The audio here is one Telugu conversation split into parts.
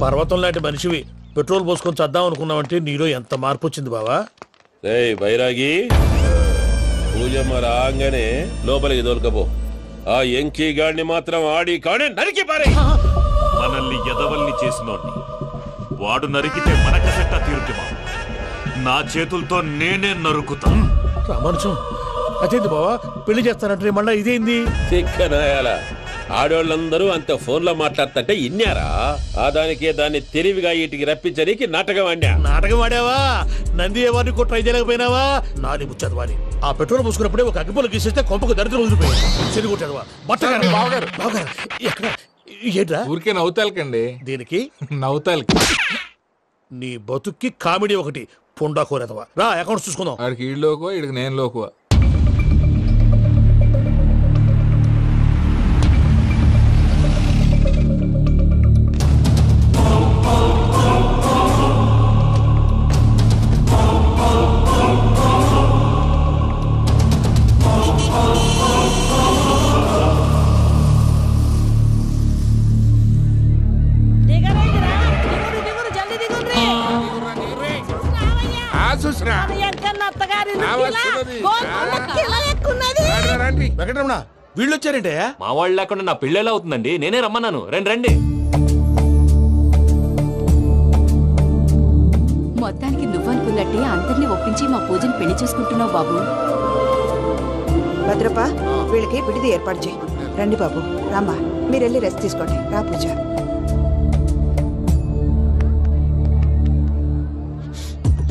పర్వతం లాంటి మనిషివి పెట్రోల్ పోసుకొని చద్దాం అనుకున్నావంటే నీలో ఎంత మార్పు వచ్చింది బావా. బైరాగి పూజమ్మ రాగానే లోపలికి దొరకపో. ఆ ఎంకీ గాడిని మాత్రం ఆడి కాడే నరికి పారే. మనల్ని ఎదవల్ని చేసినోడ్ని వాడు నరికితే మనకసెట్ట తీరుతుమా? నా చేతులతో నేనే నరుకుతా. రామానుజం అదేంది బావా పెళ్లి చేస్తానంటే మళ్ళా ఇదేంది? తిక్కనాయాల ఆడోళ్ళందరూ అంత ఫోన్లో మాట్లాడుతుంటే ఇన్నారా? ఆ దానికే దాన్ని తెలివిగా వీటికి రప్పించడానికి నాటకం ఆడా. నాటకం ఆడావా? నంది ఎవరిని కూడా ట్రై చేయలేకపోయినావా? నాది ముచ్చదు వాని. ఆ పెట్రోల్ పోసుకున్నప్పుడే ఒక అగ్గిపుల్ల గీసేస్తే కొంపకు దరిద్రం వదిలిపోయింది. చెరి కొట్టాడువా బట్టగారు బావగారు బావగారు ఎక్కడ ఏంట్రా? ఊరికే నవ్వుతాలకండి. దీనికి నవ్వుతాలకి నీ బతుక్కి కామెడీ ఒకటి పుండా కోరేదవా. రా అకౌంట్స్ చూసుకుందాం. ఆడికి ఈడు లోకువా, ఈడికి నేను లోకువా. వెంకటరమణ వీళ్ళు వచ్చారంటే మా వాళ్ళు లేకుండా నా పెళ్ళేలా అవుతుందండి? నేనే రమ్మన్నాను. రండి రండి. మొత్తానికి నువ్వనుకున్నట్టే అందరినీ ఒప్పించి మా పూజను పెళ్లి చేసుకుంటున్నావు బాబు. భద్రప వీళ్ళకి విడిది ఏర్పాటు చేయి. రండి బాబు రామ్మా, మీరు వెళ్ళి రెస్ట్ తీసుకోండి. రా పూజ.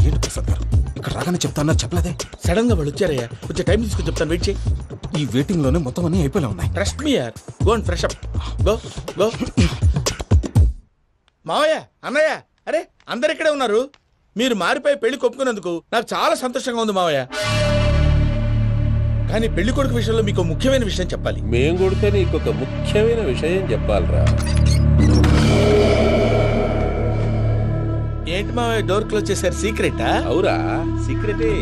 ఏంటి ప్రసాద్ గారు ఇక్కడ రాగానే చెప్తాను చెప్పలేదే? సడన్ గా వాళ్ళు వచ్చారయ్యా, కొంచెం టైం తీసుకుని చెప్తాను. వెయిట్ చేయి. ఈ వెయిటింగ్ లోనే మొత్తం అన్ని అయిపోయి ఉన్నాయి. ట్రస్ట్ మీ యార్. Go and fresh up. Go go. మావయ్య అన్నయ్య అరే అందరు ఇక్కడే ఉన్నారు. మీరు మారిపోయి పెళ్లి కొప్పుకున్నందుకు నాకు చాలా సంతోషంగా ఉంది మావయ్య. కానీ పెళ్లి కొడుకు విషయంలో మీకు ముఖ్యమైన విషయం చెప్పాలి. మేం కొడితే నీకు ఒక ముఖ్యమైన విషయం చెప్పాలరా. ఏంటి మావయ్య డోర్ క్లోజ్ చేశారు? సీక్రెటా? అవురా సీక్రెటే.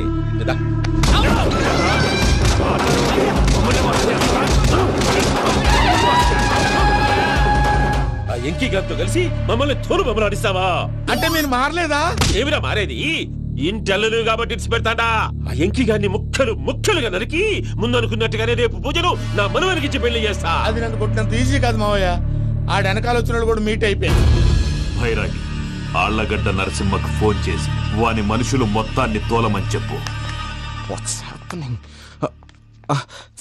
ఆ ఎంకీ గారితో కలిసి మమ్మల్ని తోలు బొమ్మలాడిస్తావా? అంటే మీరు మారలేదా? ఏమిరా మారేది? ఇంటల్లు కాబట్టి ఇడిచి పెడతాడా? ఆ ఎంకీ గారిని ముక్కలుగా నరికి ముందు అనుకున్నట్టుగానే రేపు పూజను నా మనవనికి ఇచ్చి పెళ్లి చేస్తా. అది నన్ను కొట్టినంత ఈజీ కాదు మావయ్య. ఆ వెనకాల వచ్చిన కూడా మీట్ అయిపోయింది. భైరాగి ఆళ్లగడ్డ నరసింహకు ఫోన్ చేసి వాని మనుషులు మొత్తాన్ని తోలమని చెప్పు.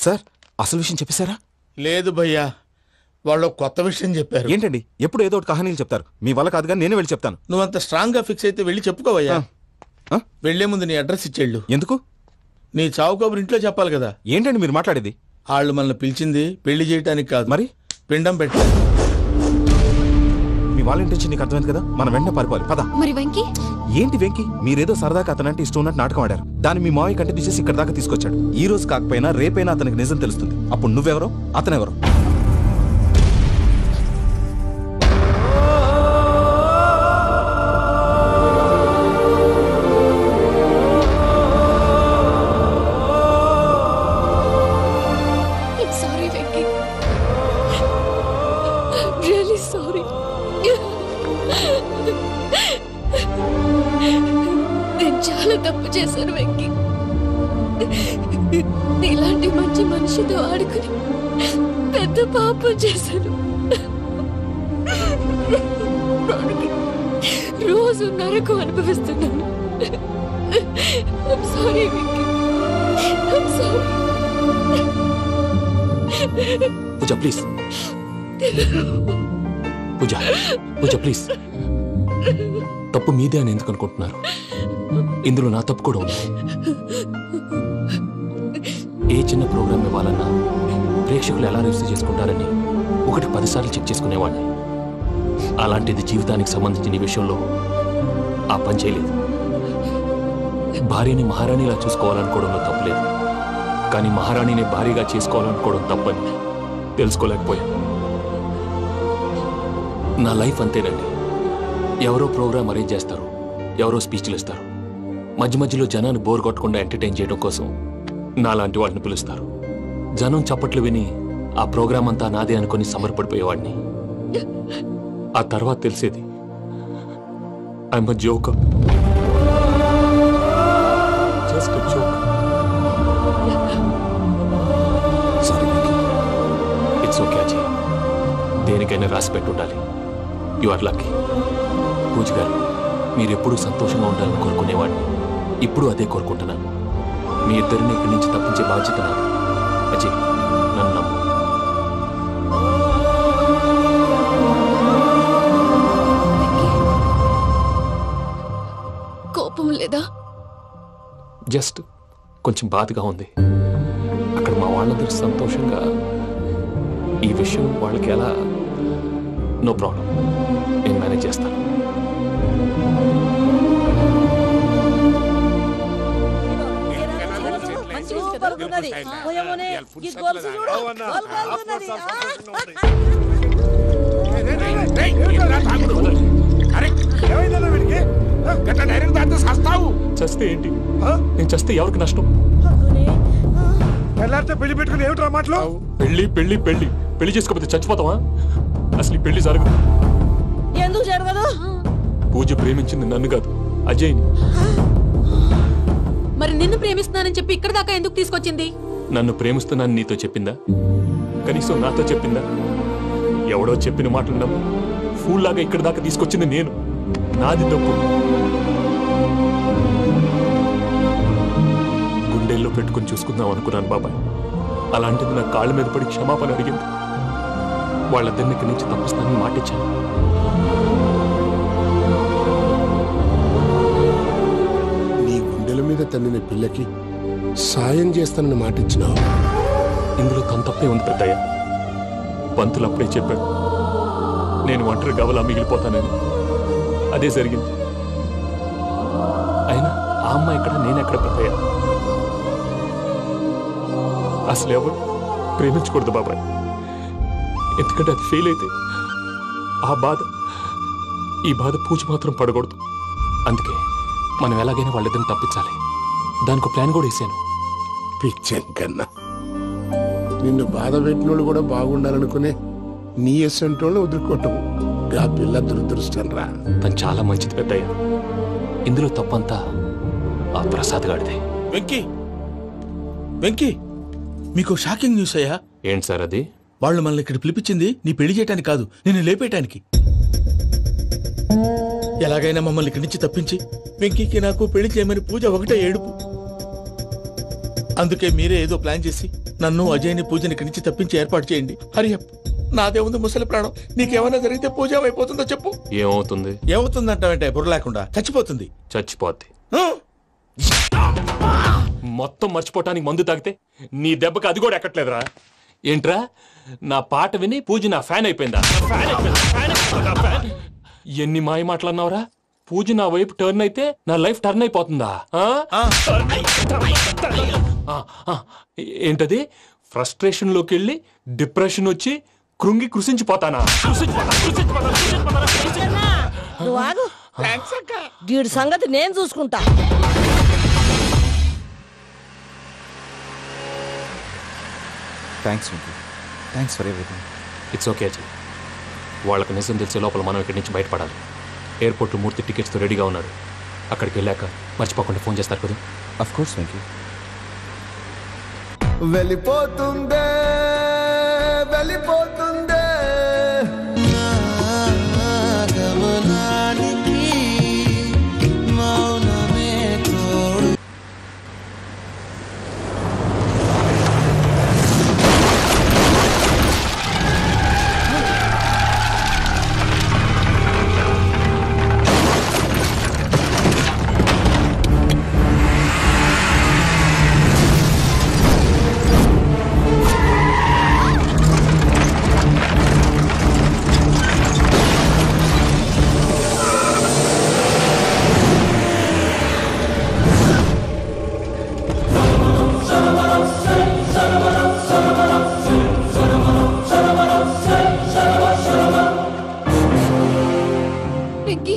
సార్ అసలు విషయం చెప్పేశారా? లేదు భయ్యా, వాళ్ళు కొత్త విషయం చెప్పారు. ఏంటండి ఎప్పుడు ఏదో ఒకటి కహానీలు చెప్తారు. మీ వల్ల కాదు కానీ నేనే వెళ్ళి చెప్తాను. నువ్వంత స్ట్రాంగ్ గా ఫిక్స్ అయితే వెళ్ళి చెప్పుకోవయ్యా. వెళ్లే ముందు నీ అడ్రస్ ఇచ్చేళ్ళు. ఎందుకు? నీ చావు కబురు ఇంట్లో చెప్పాలి కదా. ఏంటండి మీరు మాట్లాడేది? వాళ్ళు మనల్ని పిలిచింది పెళ్లి చేయడానికి కాదు, మరి పిండం పెట్టాలి. మీ వాళ్ళ ఇంటి నీకు అర్థమైంది కదా, మనం వెంటనే పారిపోవాలి. పద. మరి వెంకీ? ఏంటి వెంకీ? మీరేదో సరదాగా అతనంటే ఇష్టం ఉన్నట్టు నాటకం ఆడారు. దాన్ని మీ మావయ్య కంటే తీసేసి ఇక్కడ దాకా తీసుకొచ్చాడు. ఈ రోజు కాకపోయినా రేపైనా అతనికి నిజం తెలుస్తుంది. అప్పుడు నువ్వెవరో అతనెవరో. చాలా తప్పు చేశాను వెంకీ. ఇలాంటి మంచి మనిషితో ఆడుకుని పెద్ద పాపం చేశాను. రోజు నరకం అనుభవిస్తున్నాను. I'm sorry, Venky. I'm sorry. Pooja please. Pooja please. తప్పు మీదే అని ఎందుకు అనుకుంటున్నారు? ఇందులో నా తప్పు కూడా ఉంది. ఏ చిన్న ప్రోగ్రామ్ ఇవ్వాలన్నా ప్రేక్షకులు ఎలా రిసీవ్ చేసుకుంటారని 1-10 సార్లు చెక్ చేసుకునేవాడిని. అలాంటిది జీవితానికి సంబంధించిన ఈ విషయంలో ఆ పని చేయలేదు. భార్యని మహారాణిలా చూసుకోవాలనుకోవడంలో తప్పులేదు, కానీ మహారాణిని భార్యగా చేసుకోవాలనుకోవడం తప్పని తెలుసుకోలేకపోయాను. నా లైఫ్ అంతేనండి. ఎవరో ప్రోగ్రామ్ అరేంజ్ చేస్తారు, ఎవరో స్పీచ్లు ఇస్తారు, మధ్య మధ్యలో జనాన్ని బోర్ కొట్టకుండా ఎంటర్టైన్ చేయడం కోసం నాలాంటి వాటిని పిలుస్తారు. జనం చప్పట్లు విని ఆ ప్రోగ్రామ్ అంతా నాదే అనుకుని సమర్పడిపోయేవాడిని. ఆ తర్వాత తెలిసేది I'm a joker. Just a joke. Sorry Venky. It's okay Ajay. దేనికైనా రాసి పెట్టుండాలి. You are lucky. పూజ గారు, మీరు ఎప్పుడూ సంతోషంగా ఉండాలని కోరుకునేవాడిని. ఇప్పుడు అదే కోరుకుంటున్నాను. మీ ఇద్దరిని ఇక్కడి నుంచి తప్పించే బాధ్యత నాది. అజయ్, నన్ను నమ్ము. కోపం లేదా? జస్ట్ కొంచెం బాధగా ఉంది. అక్కడ మా వాళ్ళందరూ సంతోషంగా, ఈ విషయం వాళ్ళకి ఎలా? నో ప్రాబ్లం, నేను మేనేజ్ చేస్తాను. చస్తే ఏంటి? నేను చస్తే ఎవరికి నష్టం? పెళ్లి పెట్టుకుని ఏమిట్రా మాటలు? పెళ్లి పెళ్లి పెళ్లి పెళ్లి చేసుకోకపోతే చచ్చిపోతావా? అసలు ఈ పెళ్లి జరగదు. ఎందుకు జరగదు? పూజ ప్రేమించింది నన్ను కాదు, అజయ్ని. మరి నిన్ను ప్రేమిస్తున్నానని చెప్పి ఇక్కడ దాకా ఎందుకు తీసుకొచ్చింది? నన్ను ప్రేమిస్తున్నాను నీతో చెప్పిందా? కనీసం నాతో చెప్పిందా? ఎవడో చెప్పిన మాటలు నమ్ము ఫూల్ లాగా ఇక్కడ దాకా తీసుకొచ్చింది నేను. నాది తప్పు. గుండెల్లో పెట్టుకుని చూసుకుందాం అనుకున్నాను బాబాయ్. అలాంటిది నా కాళ్ళ మీద పడి క్షమాపణ అడిగింది. వాళ్ళిద్దరిని ఇక్కడి నుంచి తప్పిస్తానని మాటిచ్చాను. నీ గుండెల మీద తన్నిన పిల్లకి సాయం చేస్తానని మాటిచ్చినావు. ఇందులో తన తప్పే ఉంది పెద్దయ్య. పంతులు అప్పుడే చెప్పాడు నేను ఒంటరి గవలా మిగిలిపోతానని. అదే జరిగింది. అయినా ఆ అమ్మాయి ఎక్కడ, నేనెక్కడ పెద్దయ్య? అసలు ఎవరు ప్రేమించకూడదు బాబాయ్. ఎందుకంటే అది ఫెయిల్ అయితే ఆ బాధ, ఈ బాధ పూజ మాత్రం పడకూడదు. అందుకే మనం ఎలాగైనా వాళ్ళిద్దరిని తప్పించాలి. దానికి ప్లాన్ కూడా వేసాను. పిచ్చం కన్నా నిన్ను బాధ పెట్టినోళ్ళు కూడా బాగుండాలనుకునే నీ ఎస్సంటోళ్ళు వదులుకోవటం ఆ పిల్ల దురదృష్టం రా. తను చాలా మంచిది పెద్దయ్య. ఇందులో తప్పంతా ఆ ప్రసాద్ గాడిదే. వెంకీ, వెంకీ, మీకు షాకింగ్ న్యూస్ అయ్యా. ఏంటి సార్ అది? వాళ్ళు మనల్ని ఇక్కడ పిలిపించింది నీ పెళ్లి చేయటానికి కాదు, నిన్ను లేపేయటానికి. ఎలాగైనా మమ్మల్ని ఇక్కడి నుంచి తప్పించి వెంకీకి నాకు పెళ్లి చేయమని పూజ ఒకటే ఏడుపు. అందుకే మీరే ఏదో ప్లాన్ చేసి నన్ను అజయ్ని పూజని ఇక్కడి నుంచి తప్పించి ఏర్పాటు చేయండి. హరియప్, నాదే ఉంది ముసలి ప్రాణం. నీకేమైనా జరిగితే పూజ అయిపోతుందో చెప్పు. ఏమవుతుంది? ఏమవుతుందంటావంటే బుర్ర లేకుండా చచ్చిపోతుంది. చచ్చిపోద్ది. మొత్తం మర్చిపోవటానికి మందు తాగితే నీ దెబ్బకి అది కూడా ఎక్కట్లేదురా. ఏంట్రా, నా పాట విని పూజ నా ఫ్యాన్ అయిపోయిందా? ఎన్ని మాయ మాటలన్నావురా? పూజ నా వైపు టర్న్ అయితే నా లైఫ్ టర్న్ అయిపోతుందా? ఏంటది? ఫ్రస్ట్రేషన్ లోకి వెళ్ళి డిప్రెషన్ వచ్చి కృంగి కృషించిపోతానా? నువ్వు ఆగు. వీడి సంగతి నేను చూసుకుంటా. Thanks Venky. Thanks for everything. It's okay Ajay. వాళ్ళకి నిజం తెలిసే లోపల మనం ఇక్కడి నుంచి బయటపడాలి. ఎయిర్పోర్ట్లో మూర్తి టికెట్స్తో రెడీగా ఉన్నాడు. అక్కడికి వెళ్ళాక మర్చిపోకుండా ఫోన్ చేస్తారు కదా. Of course Venky. వెళ్ళిపోతుందే వెళ్ళిపోతుందే గమనానికి మౌనమే తోడు.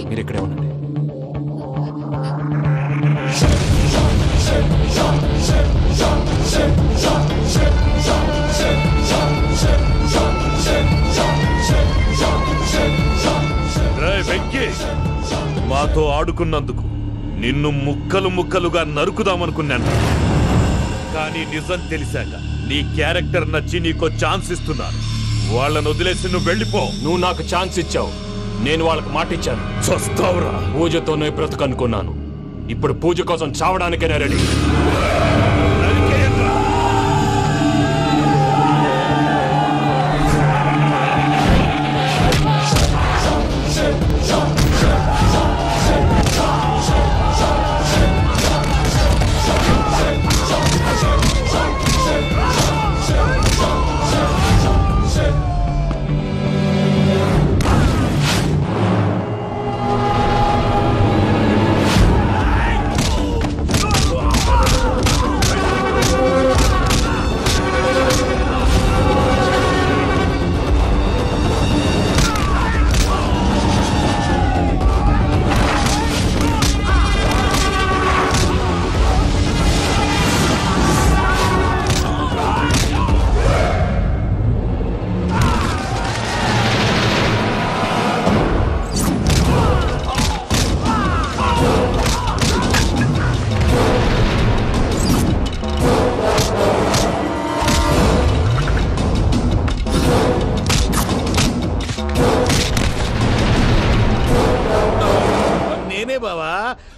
మీరు ఇక్కడే ఉండండి. రేయ్ వెంకీ, మాతో ఆడుకున్నందుకు నిన్ను ముక్కలు ముక్కలుగా నరుకుదామనుకున్నాను. కానీ నిజం తెలిసాక నీ క్యారెక్టర్ నచ్చి నీకో ఛాన్స్ ఇస్తున్నాను. వాళ్ళను వదిలేసి నువ్వు వెళ్ళిపో. నువ్వు నాకు ఛాన్స్ ఇచ్చావు, నేను వాళ్ళకి మాట ఇచ్చాను. చస్తావురా. పూజతోనే బ్రతుకనుకున్నాను, ఇప్పుడు పూజ కోసం చావడానికైనా రెడీ.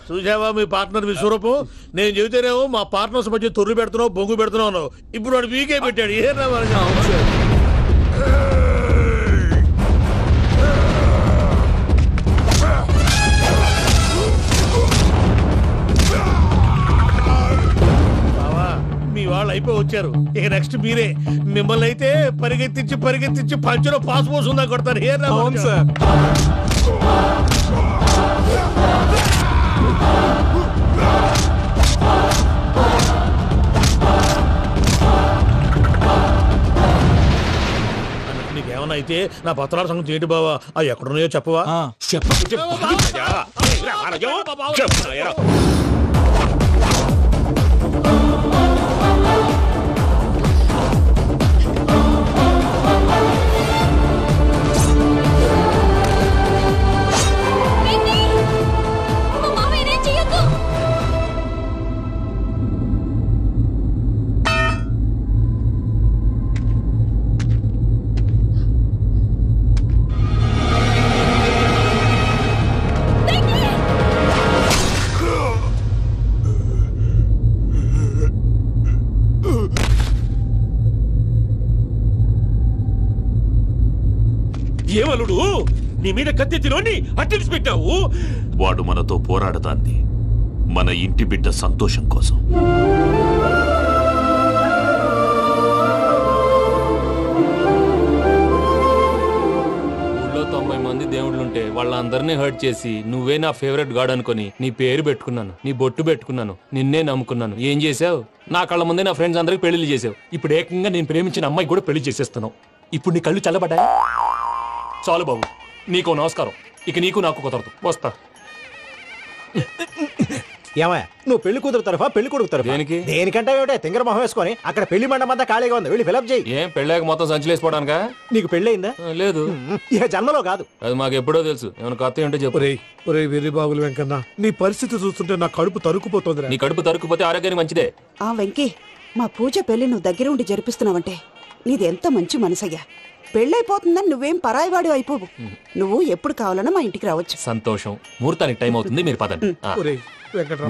చూసావా మీ పార్ట్నర్ విశ్వరూపం? నేను చెబితేనేమో మా పార్ట్నర్స్ మధ్య తొర్రు పెడుతున్నావు, బొంగు పెడుతున్నావు. ఇప్పుడు వాడు వీకే పెట్టాడు. ఏ మీ వాళ్ళు అయిపోయి వచ్చారు, ఇక నెక్స్ట్ మీరే. మిమ్మల్ని అయితే పరిగెత్తించి పరిగెత్తించి పంచలో పాస్ పోసుందా కొడతారు. ఏ సార్ నీకేమన్నా అయితే నా పత్రాల సంగతి ఏంటి బావా? అవి ఎక్కడున్నాయో చెప్పవా? ఏమలుడు నీ మీద కత్తెత్తిలోని అట్టెలిసి పెట్టావు. వాడు మనతో పోరాడతాంది మన ఇంటి బిడ్డ సంతోషం కోసం. ఊళ్ళో 90 మంది దేవుళ్ళుంటే వాళ్ళందరినీ హర్ట్ చేసి నువ్వే నా ఫేవరెట్ గాడ్ అనుకుని నీ పేరు పెట్టుకున్నాను, నీ బొట్టు పెట్టుకున్నాను, నిన్నే నమ్ముకున్నాను. ఏం చేసావు? నా కళ్ళ ముందే నా ఫ్రెండ్స్ అందరికి పెళ్లి చేసావు. ఇప్పుడు ఏకంగా నేను ప్రేమించిన అమ్మాయి కూడా పెళ్లి చేసేస్తున్నావు. ఇప్పుడు నీ కళ్ళు చల్లబడ్డాయి. చాలు బాబు, నీకు నమస్కారం. ఇక నీకు నాకు కుదరదు, వస్తా. ఏమయ్య, నువ్వు పెళ్లి కూతురు తరఫా పెళ్లి కొడుకు తరఫా? దేనికి? దేనికంటే తింగర మొహం వేసుకొని అక్కడ పెళ్లి మండపం అంతా ఖాళీగా ఉంది, వెళ్ళి ఫిలప్ చేయి. ఏం పెళ్ళాక మొత్తం సంచలేసిపోవడానికా? నీకు పెళ్ళయిందా? లేదు. ఇక జన్మలో కాదు. అది మాకు ఎప్పుడో తెలుసు. ఏమైనా కొత్త ఏంటో చెప్పు. ఒరే వెర్రి బాబులు వెంకన్న, నీ పరిస్థితి చూస్తుంటే నా కడుపు తరుక్కుపోతుంది. నీ కడుపు తరుక్కుపోతే ఆరోగ్యానికి మంచిదే. ఆ వెంకీ, మా పూజ పెళ్లి నువ్వు దగ్గర ఉండి జరిపిస్తున్నావంటే నీది ఎంత మంచి మనసయ్యా. పెళ్ళైపోతుందని నువ్వేం పరాయివాడు అయిపోవు. నువ్వు ఎప్పుడు కావాలన్నా మా ఇంటికి రావచ్చు. సంతోషం. ముహూర్తానికి టైం అవుతుంది, మీరు పదండి.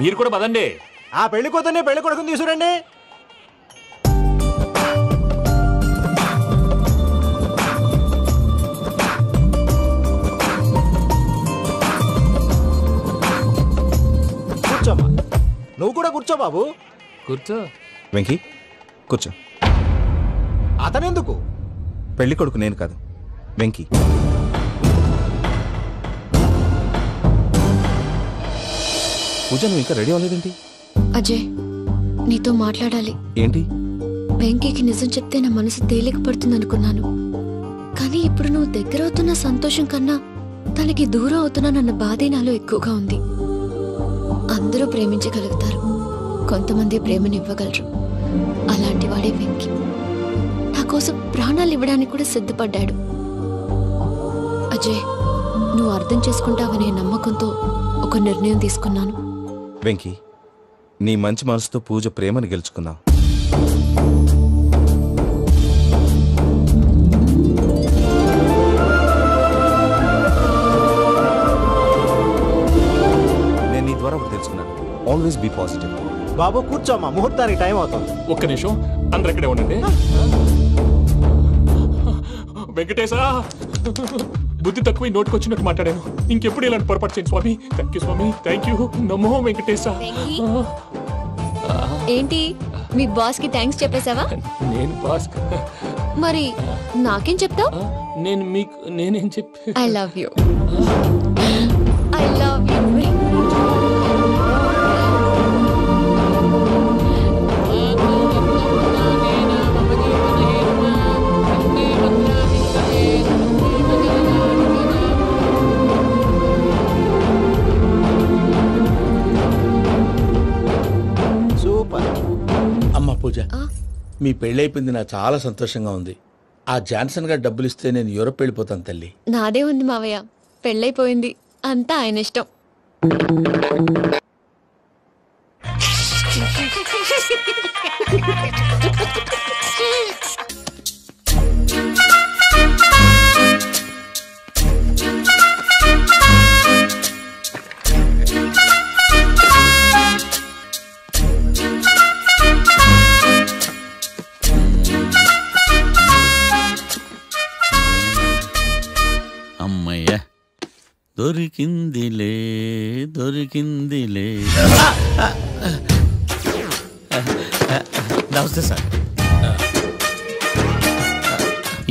మీరు కూడా పదండి. ఆ పెళ్లి కూతుర్ని పెళ్లి కొడుకుని తీసుకురండి. కూర్చోమ్మా. నువ్వు కూడా కూర్చో బాబు. కూర్చో. వెంకీ కూర్చో. అతనెందుకు? పెళ్లి కొడుకు నేను కాదు, వెంకీ. పూజ, నువ్వు ఇంకా రెడీ అవ్వలేదేంటి? అజయ్, నీతో మాట్లాడాలి. ఏంటి? వెంకీకి నిజం చెప్తే నా మనసు తేలిక పడుతుంది అనుకున్నాను. కానీ ఇప్పుడు నువ్వు దగ్గర అవుతున్న సంతోషం కన్నా తనకి దూరం అవుతున్నానన్న బాధే నాలో ఎక్కువగా ఉంది. అందరూ ప్రేమించగలుగుతారు, కొంతమంది ప్రేమనివ్వగలరు. అలాంటి వాడే వెంకీ. నా కోసం ప్రాణాలు ఇవ్వడానికి కూడా సిద్ధపడ్డాడు. అజయ్, నువ్వు అర్థం చేసుకుంటావనే నమ్మకంతో ఒక నిర్ణయం తీసుకున్నాను. వెంకీ, నీ మంచి మనసుతో పూజ ప్రేమని గెలుచుకున్నావు. నేను నీ ద్వారా ఒకటి తెలుసుకున్నాను. Always be positive. బాబు కూర్చోమ్మా, ముహూర్తానికి టైం అవుతుంది. ఒక్క నిమిషం, అందరు ఇక్కడే ఉండండి. వెంకటేశా, బుద్ధి తక్కువ నోటికొచ్చినట్టు మాట్లాడాను. ఇంకెప్పుడు ఇలాంటి పొరపాటు చేయండి స్వామి. థ్యాంక్ యూ స్వామి, థ్యాంక్ యూ. నమో వెంకటేశా. ఏంటి మీ బాస్ కి థ్యాంక్స్ చెప్పేశావా? నేను బాస్ మరి నాకేం చెప్తావు? నేను మీకు నేనేం చెప్పి I love you. I love you. అమ్మ పూజ, మీ పెళ్ళైపోయింది, నాకు చాలా సంతోషంగా ఉంది. ఆ జాన్సన్ గారు డబ్బులు ఇస్తే నేను యూరోప్ వెళ్ళిపోతాను తల్లి. నాదే ఉంది మావయ్య, పెళ్ళైపోయింది, అంతా ఆయన ఇష్టం. అమ్మయ్య, దొరికిందిలే దొరికిందిలే. నమస్తే సార్.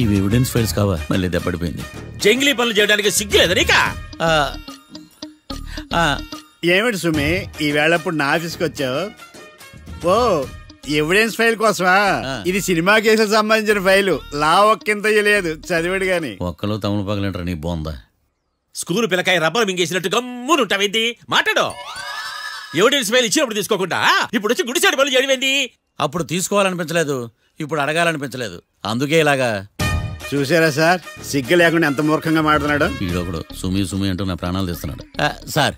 ఇవి ఎవిడెన్స్ ఫైల్స్ కావా? మళ్ళీ దెబ్బడిపోయింది. జంగిలీ పనులు చేయడానికి సిగ్గులేదు నీకా? ఏమిటి సుమి, ఈ వేళప్పుడు నా ఆఫీస్కి వచ్చావు? ఓ, ఎవిడెన్స్ ఫైల్ కోసమా? ఇది సినిమా కేసులకు సంబంధించిన ఫైలు. లా ఒక్కింత లేదు, చదివాడు గాని. ఒక్కలో తమను పగలంటారా నీ బోందా? School పిల్లకాయ rubber మింగేసినట్టు గమ్మునుంటావేంది? మాట్లాడు. ఎవిడెన్స్ ఫైల్ ఇచ్చినప్పుడు తీసుకోకుండా ఇప్పుడు వచ్చి గుడిసాడు పనులు చేయడమేంది? అప్పుడు తీసుకోవాలనిపించలేదు, ఇప్పుడు అడగాలనిపించలేదు, అందుకే ఇలాగా. చూసారా సార్, సిగ్గు లేకుండా ఎంత మూర్ఖంగా మాట్లాడుతున్నాడు. ఈడొకడు సుమి సుమి అంటూ నా ప్రాణాలు తీస్తున్నాడు. సార్,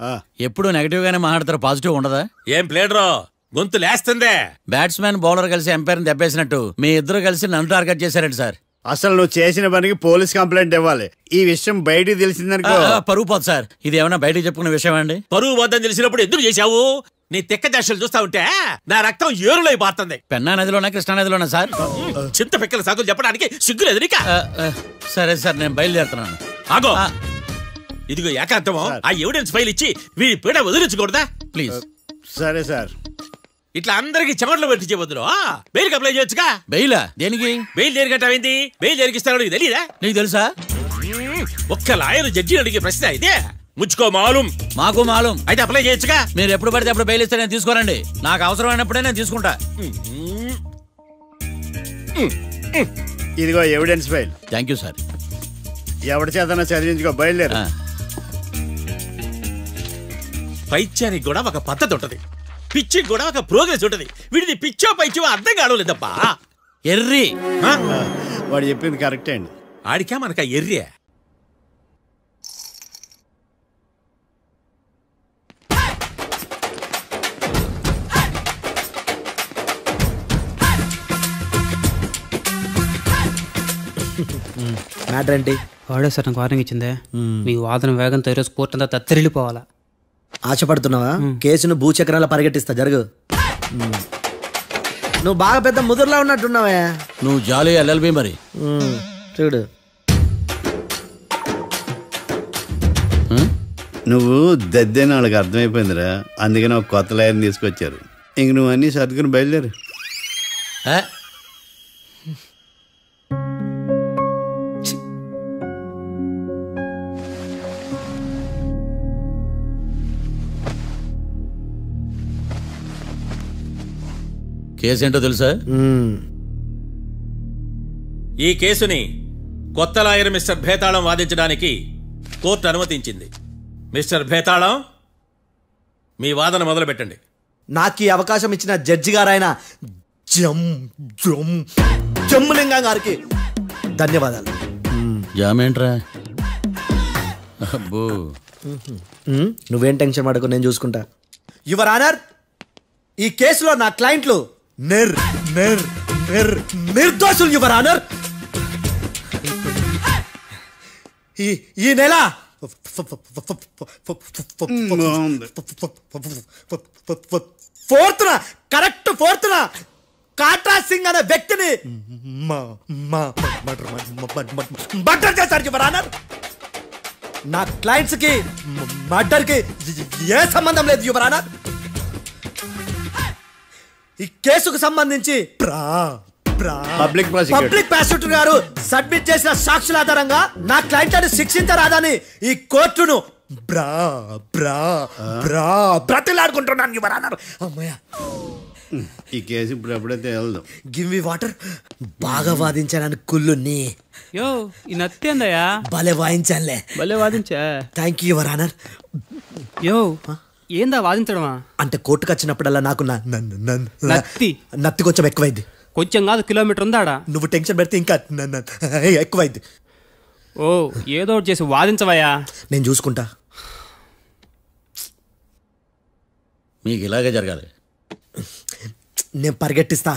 ఎప్పుడు నెగటివ్ గానే మాట్లాడతారు, పాజిటివ్ ఉండదా? ఏం ప్లేడరో గొంతు లేస్తుందే. బ్యాట్స్మెన్ బౌలర్ కలిసి ఎంపైర్ దెబ్బేసినట్టు మీ ఇద్దరు కలిసి నన్ను టార్గెట్ చేశారండి సార్. అసలు నువ్వు చేసిన పనికి పోలీస్ కంప్లైంట్ ఇవ్వాలి. ఈ విషయం బయటికి తెలిసిందనుకో పరువు పోదు సార్. ఇది ఏమైనా బయటికి చెప్పుకునే విషయం అండి? పరువు వద్దని తెలిసినప్పుడు ఎందుకు చేశావు? నీ తెక్క దశలు చూస్తా ఉంటే నా రక్తం ఏరులై పారుతుంది. పెన్నా నదిలోనా కృష్ణా నదిలోనా సార్? చింత పిక్కల సాకులు చెప్పడానికి సిగ్గులేదు నీకా? సరే సార్, నేను బయలుదేరుతున్నాను. ఆగో, ఇదిగో ఏకాంతమో ఆ ఎవిడెన్స్ ఫైల్ ఇచ్చి వీడి పీడ వదిలించకూడదా ప్లీజ్? సరే సార్. ఇట్లా అందరికి చెమటలు పెట్టించే బదులు బెయిల్కి అప్లై చేయొచ్చుగా. బెయిలా? దేనికి? బెయిల్ దేనికంటావేంది? బెయిల్ దేనికిస్తారో నీకు తెలియదా? నీకు తెలుసా? ఒక్క లాయర్ జడ్జి అడిగే ప్రశ్న అయితే ముచ్చుకో మాలూం. మాకు మాలూం. అయితే అప్లై చేయొచ్చుగా. మీరు ఎప్పుడు పడితే అప్పుడు బెయిల్ ఇస్తే నేను తీసుకోనండి. నాకు అవసరమైనప్పుడే నేను తీసుకుంటా. ఇదిగో evidence file. Thank you sir. ఎవరి చేతనా చదివించుకో, బయలుదేరు. పైత్యానికి కూడా ఒక పద్ధతి ఉంటది, పిచ్చికి కూడా ఒక ప్రోగ్రెస్ ఉంటది. వీడిది పిచ్చో పైచో అర్థం కావలేదప్పా. ఎర్రి. వాడు చెప్పింది కరెక్టే అండి. ఆడికా మనక ఎర్రి. మ్యాటర్ ఏంటి? వాడే సార్ నాకు వార్నింగ్ ఇచ్చిందే. మీ వాదన వేగంతో ఈరోజు కోర్టు అంతా తత్తరిల్లిపోవాలా. ఆశపడుతున్నావా? కేసును భూచక్రాల పరిగెట్టిస్తా, జరుగు. నువ్వు బాగా పెద్ద ముదురులా ఉన్నట్టున్నావే. నువ్వు జాలి ఎల్ఎల్బి మరి. చూడు, నువ్వు దద్దేని వాళ్ళకి అర్థమైపోయిందిరా, అందుకని ఒక కొత్త లాయర్ని తీసుకొచ్చారు. ఇంక నువ్వు అన్నీ సర్దుకుని బయలుదేరు. కేసేంటో తెలుసా? ఈ కేసుని కొత్త లాయర్ మిస్టర్ భేతాళం వాదించడానికి కోర్టు అనుమతించింది. మిస్టర్ భేతాళం, మీ వాదన మొదలు పెట్టండి. నాకు ఈ అవకాశం ఇచ్చిన జడ్జి గారైన జమ్ములింగం గారికి ధన్యవాదాలు. జామేంట్రా? నువ్వేం టెన్షన్ పడకు, నేను చూసుకుంటా. యువర్ ఆనర్, ఈ కేసులో నా క్లయింట్లు నిర్దోషులు యువర్ ఆనర్. ఈ నెల 4th correct 4th Katra Singh అనే వ్యక్తిని మర్డర్ చేశారు యువర్ ఆనర్. నా క్లయింట్స్ కి మర్డర్ కి ఏ సంబంధం లేదు యువర్ ఆనర్. ఈ కేసుకు సంబంధించి పబ్లిక్ ప్రాసిక్యూటర్ గారు సబ్మిట్ చేసిన సాక్షుల ఆధారంగా నా క్లయింట్ అని శిక్షించరాదని ఈ కోర్టును బ్రతిలాడుకుంటున్నాను యువర్ ఆనర్. అమ్మయ్య, ఈ కేసు ఇప్పుడు ఎప్పుడైతే వెళ్దాం. Give me water. బాగా వాదించానని కుళ్ళుని యో ఈ నత్తేందయ్యా, భలే వాయించానులే. భలే వాదించా. Thank you your honour. యో ఏందా వాదించడమా? అంటే కోర్టుకు వచ్చినప్పుడల్లా నాకు నత్తి కొంచెం ఎక్కువైంది. కొంచెం కాదు, కిలోమీటర్ ఉందాడా. నువ్వు టెన్షన్ పెడితే ఇంకా ఎక్కువైంది. ఓ ఏదో ఒకటి చేసి వాదించవయ్యా. నేను చూసుకుంటా. మీకు ఇలాగే జరగాలి. నేను పరిగెట్టిస్తా.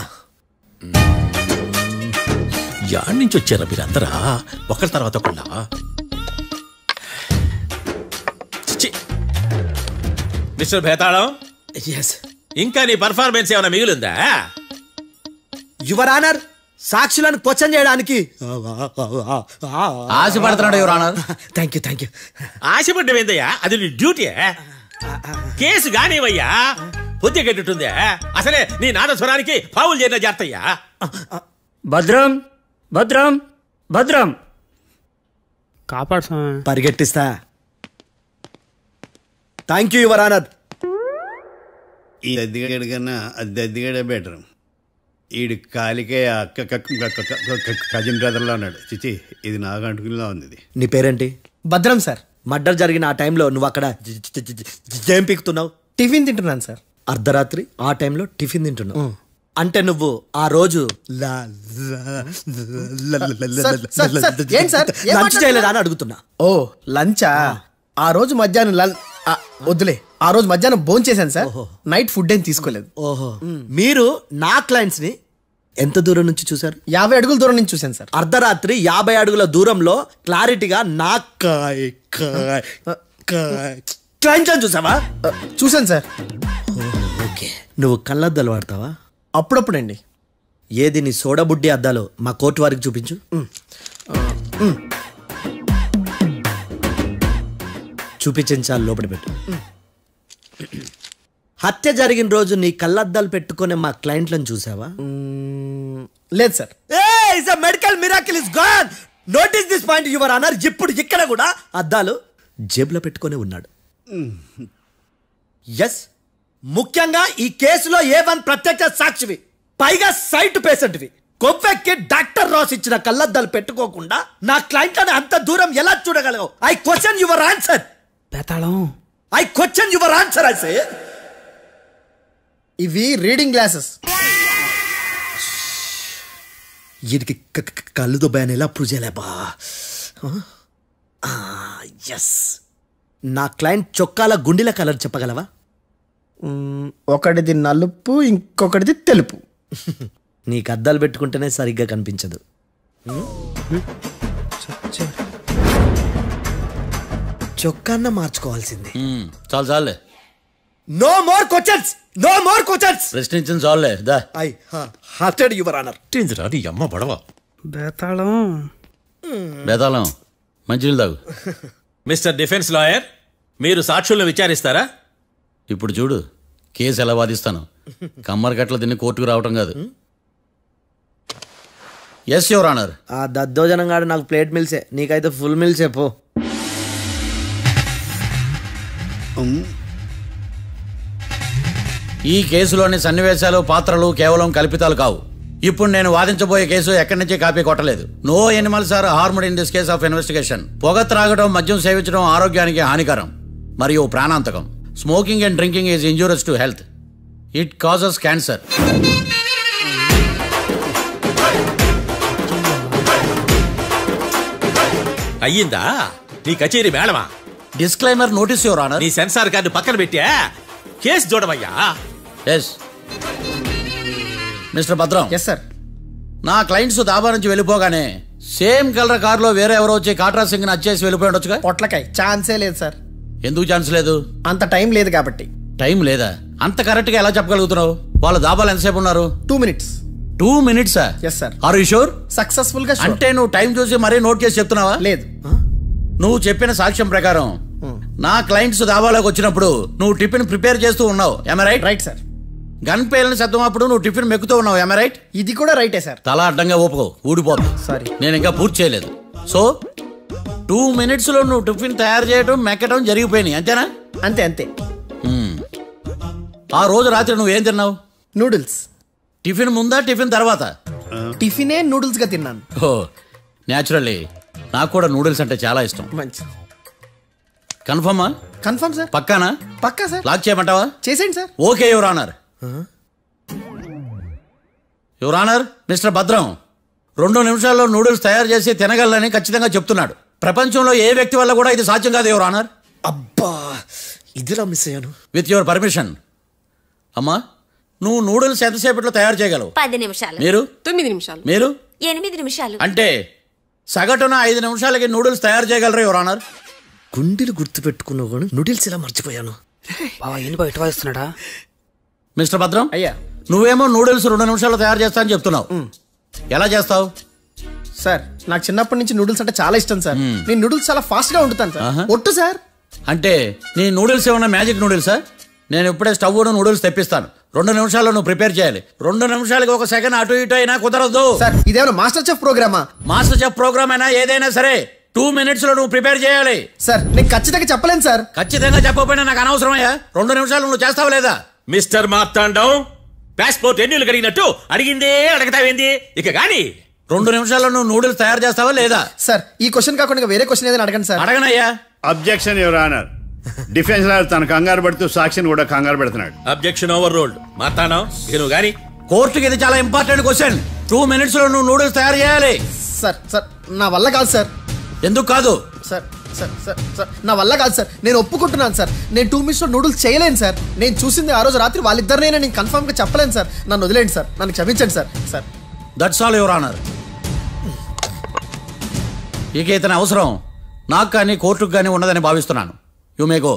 యాడ్ నుంచి వచ్చారా మీరందరా ఒకరి తర్వాత ఒకళ్ళ? మిస్టర్ భేతాళం, ఇంకా నీ పర్ఫార్మెన్స్ ఏమైనా మిగిలిందా? యువర్ ఆనర్, సాక్షులను క్వశ్చన్ చేయడానికి ఆశపడుతున్నాడు యువర్ ఆనర్. Thank you. ఆశపడ్డం ఏందయ్యా, అది నీ డ్యూటీ. కేసు గానివయ్యా, బుద్ధి గట్టుందే. అసలే నీ నాదస్వరానికి పావులు చేరిన జాతయ్యా. భద్రం భద్రం భద్రం కాపాడు. పరిగెట్టిస్తా. Thank you your honour. ఈ దద్దిగడి కన్నా అది దద్దిగడే బెటర్. ఈడు కాలికే కజిన్ బ్రదర్లో ఉన్నాడు. చిచి, ఇది నాగంటుకులా ఉంది. నీ పేరేంటి? భద్రం సార్. మర్డర్ జరిగిన ఆ టైంలో నువ్వు అక్కడ ఏం పీకుతున్నావు? టిఫిన్ తింటున్నాను సార్. అర్ధరాత్రి ఆ టైంలో టిఫిన్ తింటున్నావు అంటే నువ్వు ఆ రోజు లంచ్ చేయలేదా అని అడుగుతున్నా. ఓ లంచా? ఆ రోజు మధ్యాహ్నం వద్దులే, ఆ రోజు మధ్యాహ్నం భోజనం చేశాను సార్. నైట్ ఫుడ్ ఏం తీసుకోలేదు. ఓహో, మీరు నా క్లయింట్స్ ని ఎంత దూరం నుంచి చూసారు? 50 అడుగుల దూరం నుంచి చూశాను సార్. అర్ధరాత్రి 50 అడుగుల దూరంలో క్లారిటీగా నా క్లయింట్ అని చూసావా? చూశాను సార్. ఓకే, నువ్వు కళ్ళద్దాలు వాడతావా? అప్పుడప్పుడండి. ఏది నీ సోడబుడ్డి అద్దాలు మా కోర్టు వారికి చూపించు. చూపించాలి, లోపల పెట్టు. హత్య జరిగిన రోజు నీ కళ్ళద్దాలు పెట్టుకునే మా క్లయింట్లను చూసావా? లేదు sir. Medical miracle is gone. Notice this point your honour. ఇప్పుడు ఇక్కడ కూడా అద్దాలు జేబులో పెట్టుకునే ఉన్నాడు. ఎస్, ముఖ్యంగా ఈ కేసులో A1 ప్రత్యక్ష సాక్షివి, పైగా సైట్ పేషెంట్వి. కొవ్వెక్కి డాక్టర్ రాస్ ఇచ్చిన కళ్ళద్దాలు పెట్టుకోకుండా నా క్లయింట్ అని అంత దూరం ఎలా చూడగలవు? I question your answer. బేతాళం, I question your answer. I say ఇవి రీడింగ్ గ్లాసెస్. వీటికి కళ్ళు దుబ్బాయని ఎలా ప్రూవ్ చేయలేబా? ఎస్, నా క్లయింట్ చొక్కాల గుండెల కలర్ చెప్పగలవా? ఒకటిది నలుపు, ఇంకొకటిది తెలుపు. నీకు అద్దాలు పెట్టుకుంటేనే సరిగ్గా కనిపించదు. చొక్కాన్న మార్చుకోవాల్సింది. చాలు చాలే. No more questions, no more questions. ప్రశ్నించిన చాలులే. That I hearted your honour. నీ అమ్మ పడవ. బేతాళం బేతాళం, మంచినీళ్ళు తాగు. మిస్టర్ డిఫెన్స్ లాయర్, మీరు సాక్షులను విచారిస్తారా? ఇప్పుడు చూడు కేసు ఎలా వాదిస్తాను. కమ్మరి కట్ల తిని కోర్టుకు రావటం కాదు. Yes your honour. ఆ దద్దోజనం గాడు నాకు ప్లేట్ మిల్సే, నీకైతే ఫుల్ మిల్సే పో. ఈ కేసులోని సన్నివేశాలు, పాత్రలు కేవలం కల్పితాలు కావు. ఇప్పుడు నేను వాదించబోయే కేసు ఎక్కడి నుంచి కాపీ కొట్టలేదు. No animals are harmed in this case of investigation. పొగ త్రాగడం, మద్యం సేవించడం ఆరోగ్యానికి హానికరం మరియు ప్రాణాంతకం. Smoking and drinking is injurious to health. It causes cancer. అయ్యిందా నీ కచేరీ మేడమా? Disclaimer notice your honour. నీ సెన్సార్ కార్డు పక్కన పెట్టా కేసు చూడమయ్యా. Yes mister Bhadram. Yes sir. నా క్లయింట్స్ దాబా నుంచి వెళ్ళిపోగానే సేమ్ కలర్ కారులో వేరే ఎవరో వచ్చి కాట్రా సింగ్ వచ్చేసి వెళ్ళిపోయి ఉండొచ్చుగా. పొట్లకాయ ఛాన్సే లేదు సార్. ఎందుకు ఛాన్స్ లేదు? అంత టైం లేదు కాబట్టి. టైం లేదా? అంత కరెక్ట్ గా ఎలా చెప్పగలుగుతున్నావు? వాళ్ళు దాబాలు ఎంతసేపు ఉన్నారు? 2 minutes. 2 minutes? Yes sir. Are you sure? Successful గా. అంటే నువ్వు టైం చూసి మరీ నోట్ చేసి చెప్తున్నావా? లేదు. నువ్వు చెప్పిన సాక్ష్యం ప్రకారం నా క్లయింట్స్ దాబాలోకి వచ్చినప్పుడు నువ్వు టిఫిన్ ప్రిపేర్ చేస్తూ ఉన్నావు. ఎమ్ రైట్? Right sir. గన్ పేలిన శబ్దం అప్పుడు నువ్వు టిఫిన్ మెక్కుతూ ఉన్నావు. ఎమ్ రైట్? ఇది కూడా రైటే సార్. తల అడ్డంగా ఊపుకో, ఊడిపోదు. సారీ, నేను ఇంకా పూర్తి చేయలేదు. సో 2 minutes లో నువ్వు టిఫిన్ తయారు చేయడం మెక్కడం జరిగిపోయినాయి అంతేనా? అంతే అంతే. ఆ రోజు రాత్రి నువ్వు ఏం తిన్నావు? నూడిల్స్. టిఫిన్ ముందా టిఫిన్ తర్వాత? టిఫినే నూడిల్స్ గా తిన్నాను. ఓ న్యాచురల్లీ నాకు కూడా నూడిల్స్ అంటే చాలా ఇష్టం. మంచి. కన్ఫర్మా? Confirm sir. పక్కానా? పక్కా సార్. లాక్ చేయమంటావా? చేసేయండి sir. Okay your honour. Your honour, mister Bhadram 2 నిమిషాల్లో నూడిల్స్ తయారు చేసి తినగలని ఖచ్చితంగా చెప్తున్నాడు. ప్రపంచంలో ఏ వ్యక్తి వల్ల కూడా ఇది సాధ్యం కాదు యువర్ ఆనర్. అబ్బా ఇదిలా మిస్ అయ్యాను. With your permission. అమ్మా నువ్వు నూడిల్స్ ఎంతసేపట్లో తయారు చేయగలవు? 10 నిమిషాలు. మీరు? 9 నిమిషాలు. మీరు? 8 నిమిషాలు. అంటే సగటున 5 నిమిషాలకి నూడిల్స్ తయారు చేయగలరా యువర్ ఆనర్? గుండెలు గుర్తు పెట్టుకున్నావు కానీ నూడిల్స్ ఇలా మర్చిపోయాను. బయట వాయిస్తున్నాడా? మిస్టర్ భద్రం, అయ్యా నువ్వేమో నూడిల్స్ 2 నిమిషాల్లో తయారు చేస్తా అని చెప్తున్నావు. ఎలా చేస్తావు? సార్ నాకు చిన్నప్పటి నుంచి నూడిల్స్ అంటే చాలా ఇష్టం సార్. నేను నూడిల్స్ చాలా ఫాస్ట్ గా వండుతాను సార్. ఒట్టు సార్. అంటే నీ నూడిల్స్ ఏమన్నా మ్యాజిక్ నూడిల్సా? నేను ఇప్పుడే స్టవ్ నూడిల్స్ తెప్పిస్తాను. 2 నిమిషాల్లో నువ్వు ప్రిపేర్ చేయాలి. 2 నిమిషాలకి 1 సెకండ్ అటు ఇటు అయినా కుదరదు సార్. ఇదేమన్నా మాస్టర్ చెఫ్ ప్రోగ్రామా? మాస్టర్ చెఫ్ ప్రోగ్రామ్ అయినా ఏదైనా సరే 2 minutes లో నువ్వు ప్రిపేర్ చేయాలి. సార్ నేను ఖచ్చితంగా చెప్పలేను సార్. ఖచ్చితంగా చెప్పకపోయినా నాకు అనవసరమయ్యా. 2 నిమిషాలు నువ్వు చేస్తావా లేదా? మిస్టర్ మార్తాండం పాస్పోర్ట్ ఎన్నిళ్ళు కడిగినట్టు అడిగిందే అడగతావేంది? ఇక గాని 2 నిమిషాల్లో నువ్వు నూడిల్స్ తయారు చేస్తావా లేదా? సార్ ఈ క్వశ్చన్ కాకుండా వేరే క్వశ్చన్ ఏదైనా అడగండి సార్. అడగనయ్యా. Objection your honour. Defence lawyer తన కంగారు పడుతూ సాక్షిని కూడా కంగారు పెడుతున్నాడు. Objection over ruled. మార్తాండం ఇక నువ్వు గాని. కోర్టుకి ఇది చాలా ఇంపార్టెంట్ క్వశ్చన్. 2 minutes లో నువ్వు నూడిల్స్ తయారు చేయాలి. సార్ సార్ నా వల్ల కాదు సార్. ఎందుకు కాదు? సార్ సార్ సార్ సార్ నా వల్ల కాదు సార్. నేను ఒప్పుకుంటున్నాను సార్. నేను 2 minutes లో నూడిల్స్ చేయలేను సార్. నేను చూసింది ఆ రోజు రాత్రి వాళ్ళిద్దరినైనా నేను కన్ఫర్మ్ గా చెప్పలేను సార్. నన్ను వదిలేండి సార్. నన్ను క్షమించండి sir. Sir that's all your honour. ఇక ఇతని అవసరం నాకు కానీ కోర్టుకు కానీ ఉండదని భావిస్తున్నాను. You may go.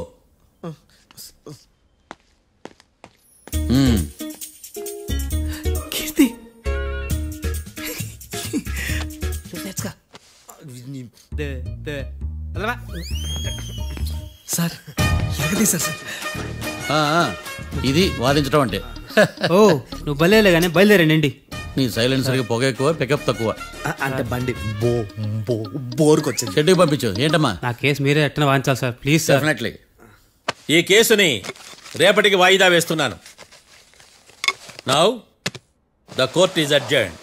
Keerthi sir ఎరగదీశారు సార్. ఇది వాదించడం అంటే. ఓ నువ్వు బయలుదేరలే కానీ బయలుదేరండి. నీ సైలెన్సర్కి పొగ ఎక్కువ, పికప్ తక్కువ. అంటే బండి బోర్కి వచ్చింది. షెడ్యూల్ పంపించు. ఏంటమ్మా? నా కేసు మీరే ఎట్టన వాయించాలి సార్ ప్లీజ్ సార్. డెఫినెట్లీ. ఈ కేసుని రేపటికి వాయిదా వేస్తున్నాను. Now the court is adjourned.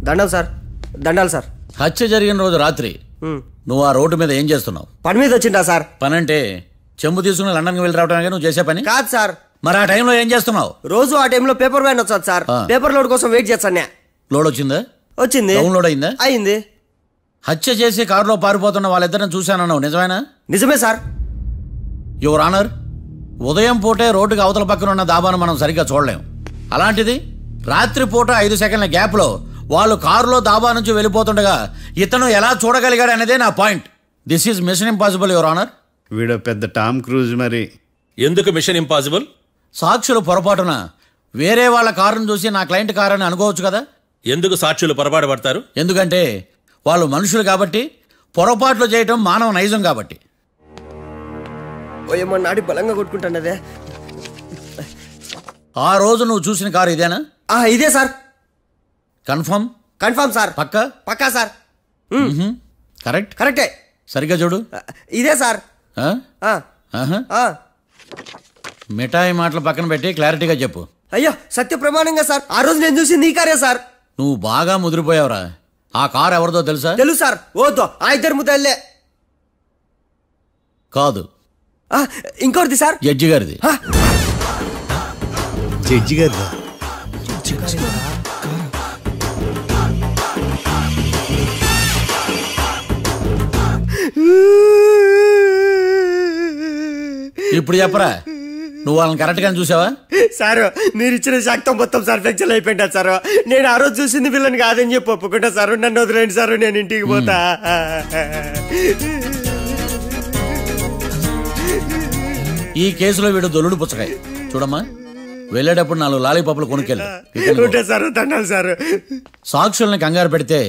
దండాలు సార్. దండాలు సార్. హత్య జరిగిన రోజు రాత్రి నువ్వు ఆ రోడ్డు మీద ఏం చేస్తున్నావు? పని మీద వచ్చిందా సార్? పని అంటే చెంబు తీసుకుని లండన్కి వెళ్ళి రావడానికి నువ్వు చేసే పని కాదు సార్. మరి ఆ టైంలో ఏం చేస్తున్నావు? రోజు ఆ టైంలో పేపర్ వ్యాన్ వచ్చాది సార్. పేపర్ లోడ్ కోసం వెయిట్ చేస్తాను. లోడ్ వచ్చిందా? వచ్చింది. డౌన్లోడ్ అయిందా? అయింది. హత్య చేసి కారులో పారిపోతున్న వాళ్ళిద్దరిని చూశానన్నావు, నిజమేనా? నిజమే సార్. యువర్ ఆనర్, ఉదయం పూటే రోడ్డుకి అవతల పక్కన ఉన్న దాబాను మనం సరిగ్గా చూడలేం. అలాంటిది రాత్రి పూట 5 సెకండ్ల గ్యాప్లో వాళ్ళు కారులో దాబా నుంచి వెళ్ళిపోతుండగా ఇతను ఎలా చూడగలిగాడు అనేదే నా point. This is mission impossible your honour. వీడో పెద్ద టామ్ క్రూజ్. మరి ఎందుకు మిషన్ ఇంపాసిబుల్? సాక్షులు పొరపాటున వేరే వాళ్ళ కారును చూసి నా క్లయింట్ కారు అని అనుకోవచ్చు కదా. ఎందుకు సాక్షులు పొరపాటు పడతారు? ఎందుకంటే వాళ్ళు మనుషులు కాబట్టి, పొరపాట్లు చేయటం మానవ నైజం కాబట్టి. ఏమో నాడి బలంగా కొట్టుకుంటానదే. ఆ రోజు నువ్వు చూసిన కారు ఇదేనా? ఇదే సార్. కన్ఫర్మ్? Confirm sir. పక్కా? పక్కా సార్. కరెక్ట్? కరెక్టే. సరిగ్గా చూడు. ఇదే సార్. మిఠాయి మాటలు పక్కన పెట్టి క్లారిటీగా చెప్పు. అయ్యో సత్య ప్రమాణంగా సార్. ఆ రోజు నేను చూసి నీ కారే సార్. నువ్వు బాగా ముదిరిపోయావురా. ఆ కారు ఎవరిదో తెలుసా? తెలుసు సార్. ఓతో ఆ ఇద్దరు ముద్దల్లే. కాదు, ఇంకోటిది సార్. జడ్జి గారిది. జడ్జి గారిదా? ఇప్పుడు చెప్పరా, నువ్వు వాళ్ళని కరెక్ట్ గా చూసావా? సార్ మీరు ఇచ్చిన శాక్తం మొత్తం సర్ఫెక్షన్ అయిపోయింటా సార్. నేను ఆ రోజు చూసింది వీళ్ళని కాదని చెప్పి ఒప్పుకుంటా సార్. నన్ను వదిలేండి సార్, నేను ఇంటికి పోతా. ఈ కేసులో వీడు దొల్లుడు పుచ్చకాయ. చూడమ్మా, వెళ్ళేటప్పుడు 4 లాలీపాపులు కొనుక్కెళ్ళు సార్. దండాలి సార్. సాక్షుల్ని కంగారు పెడితే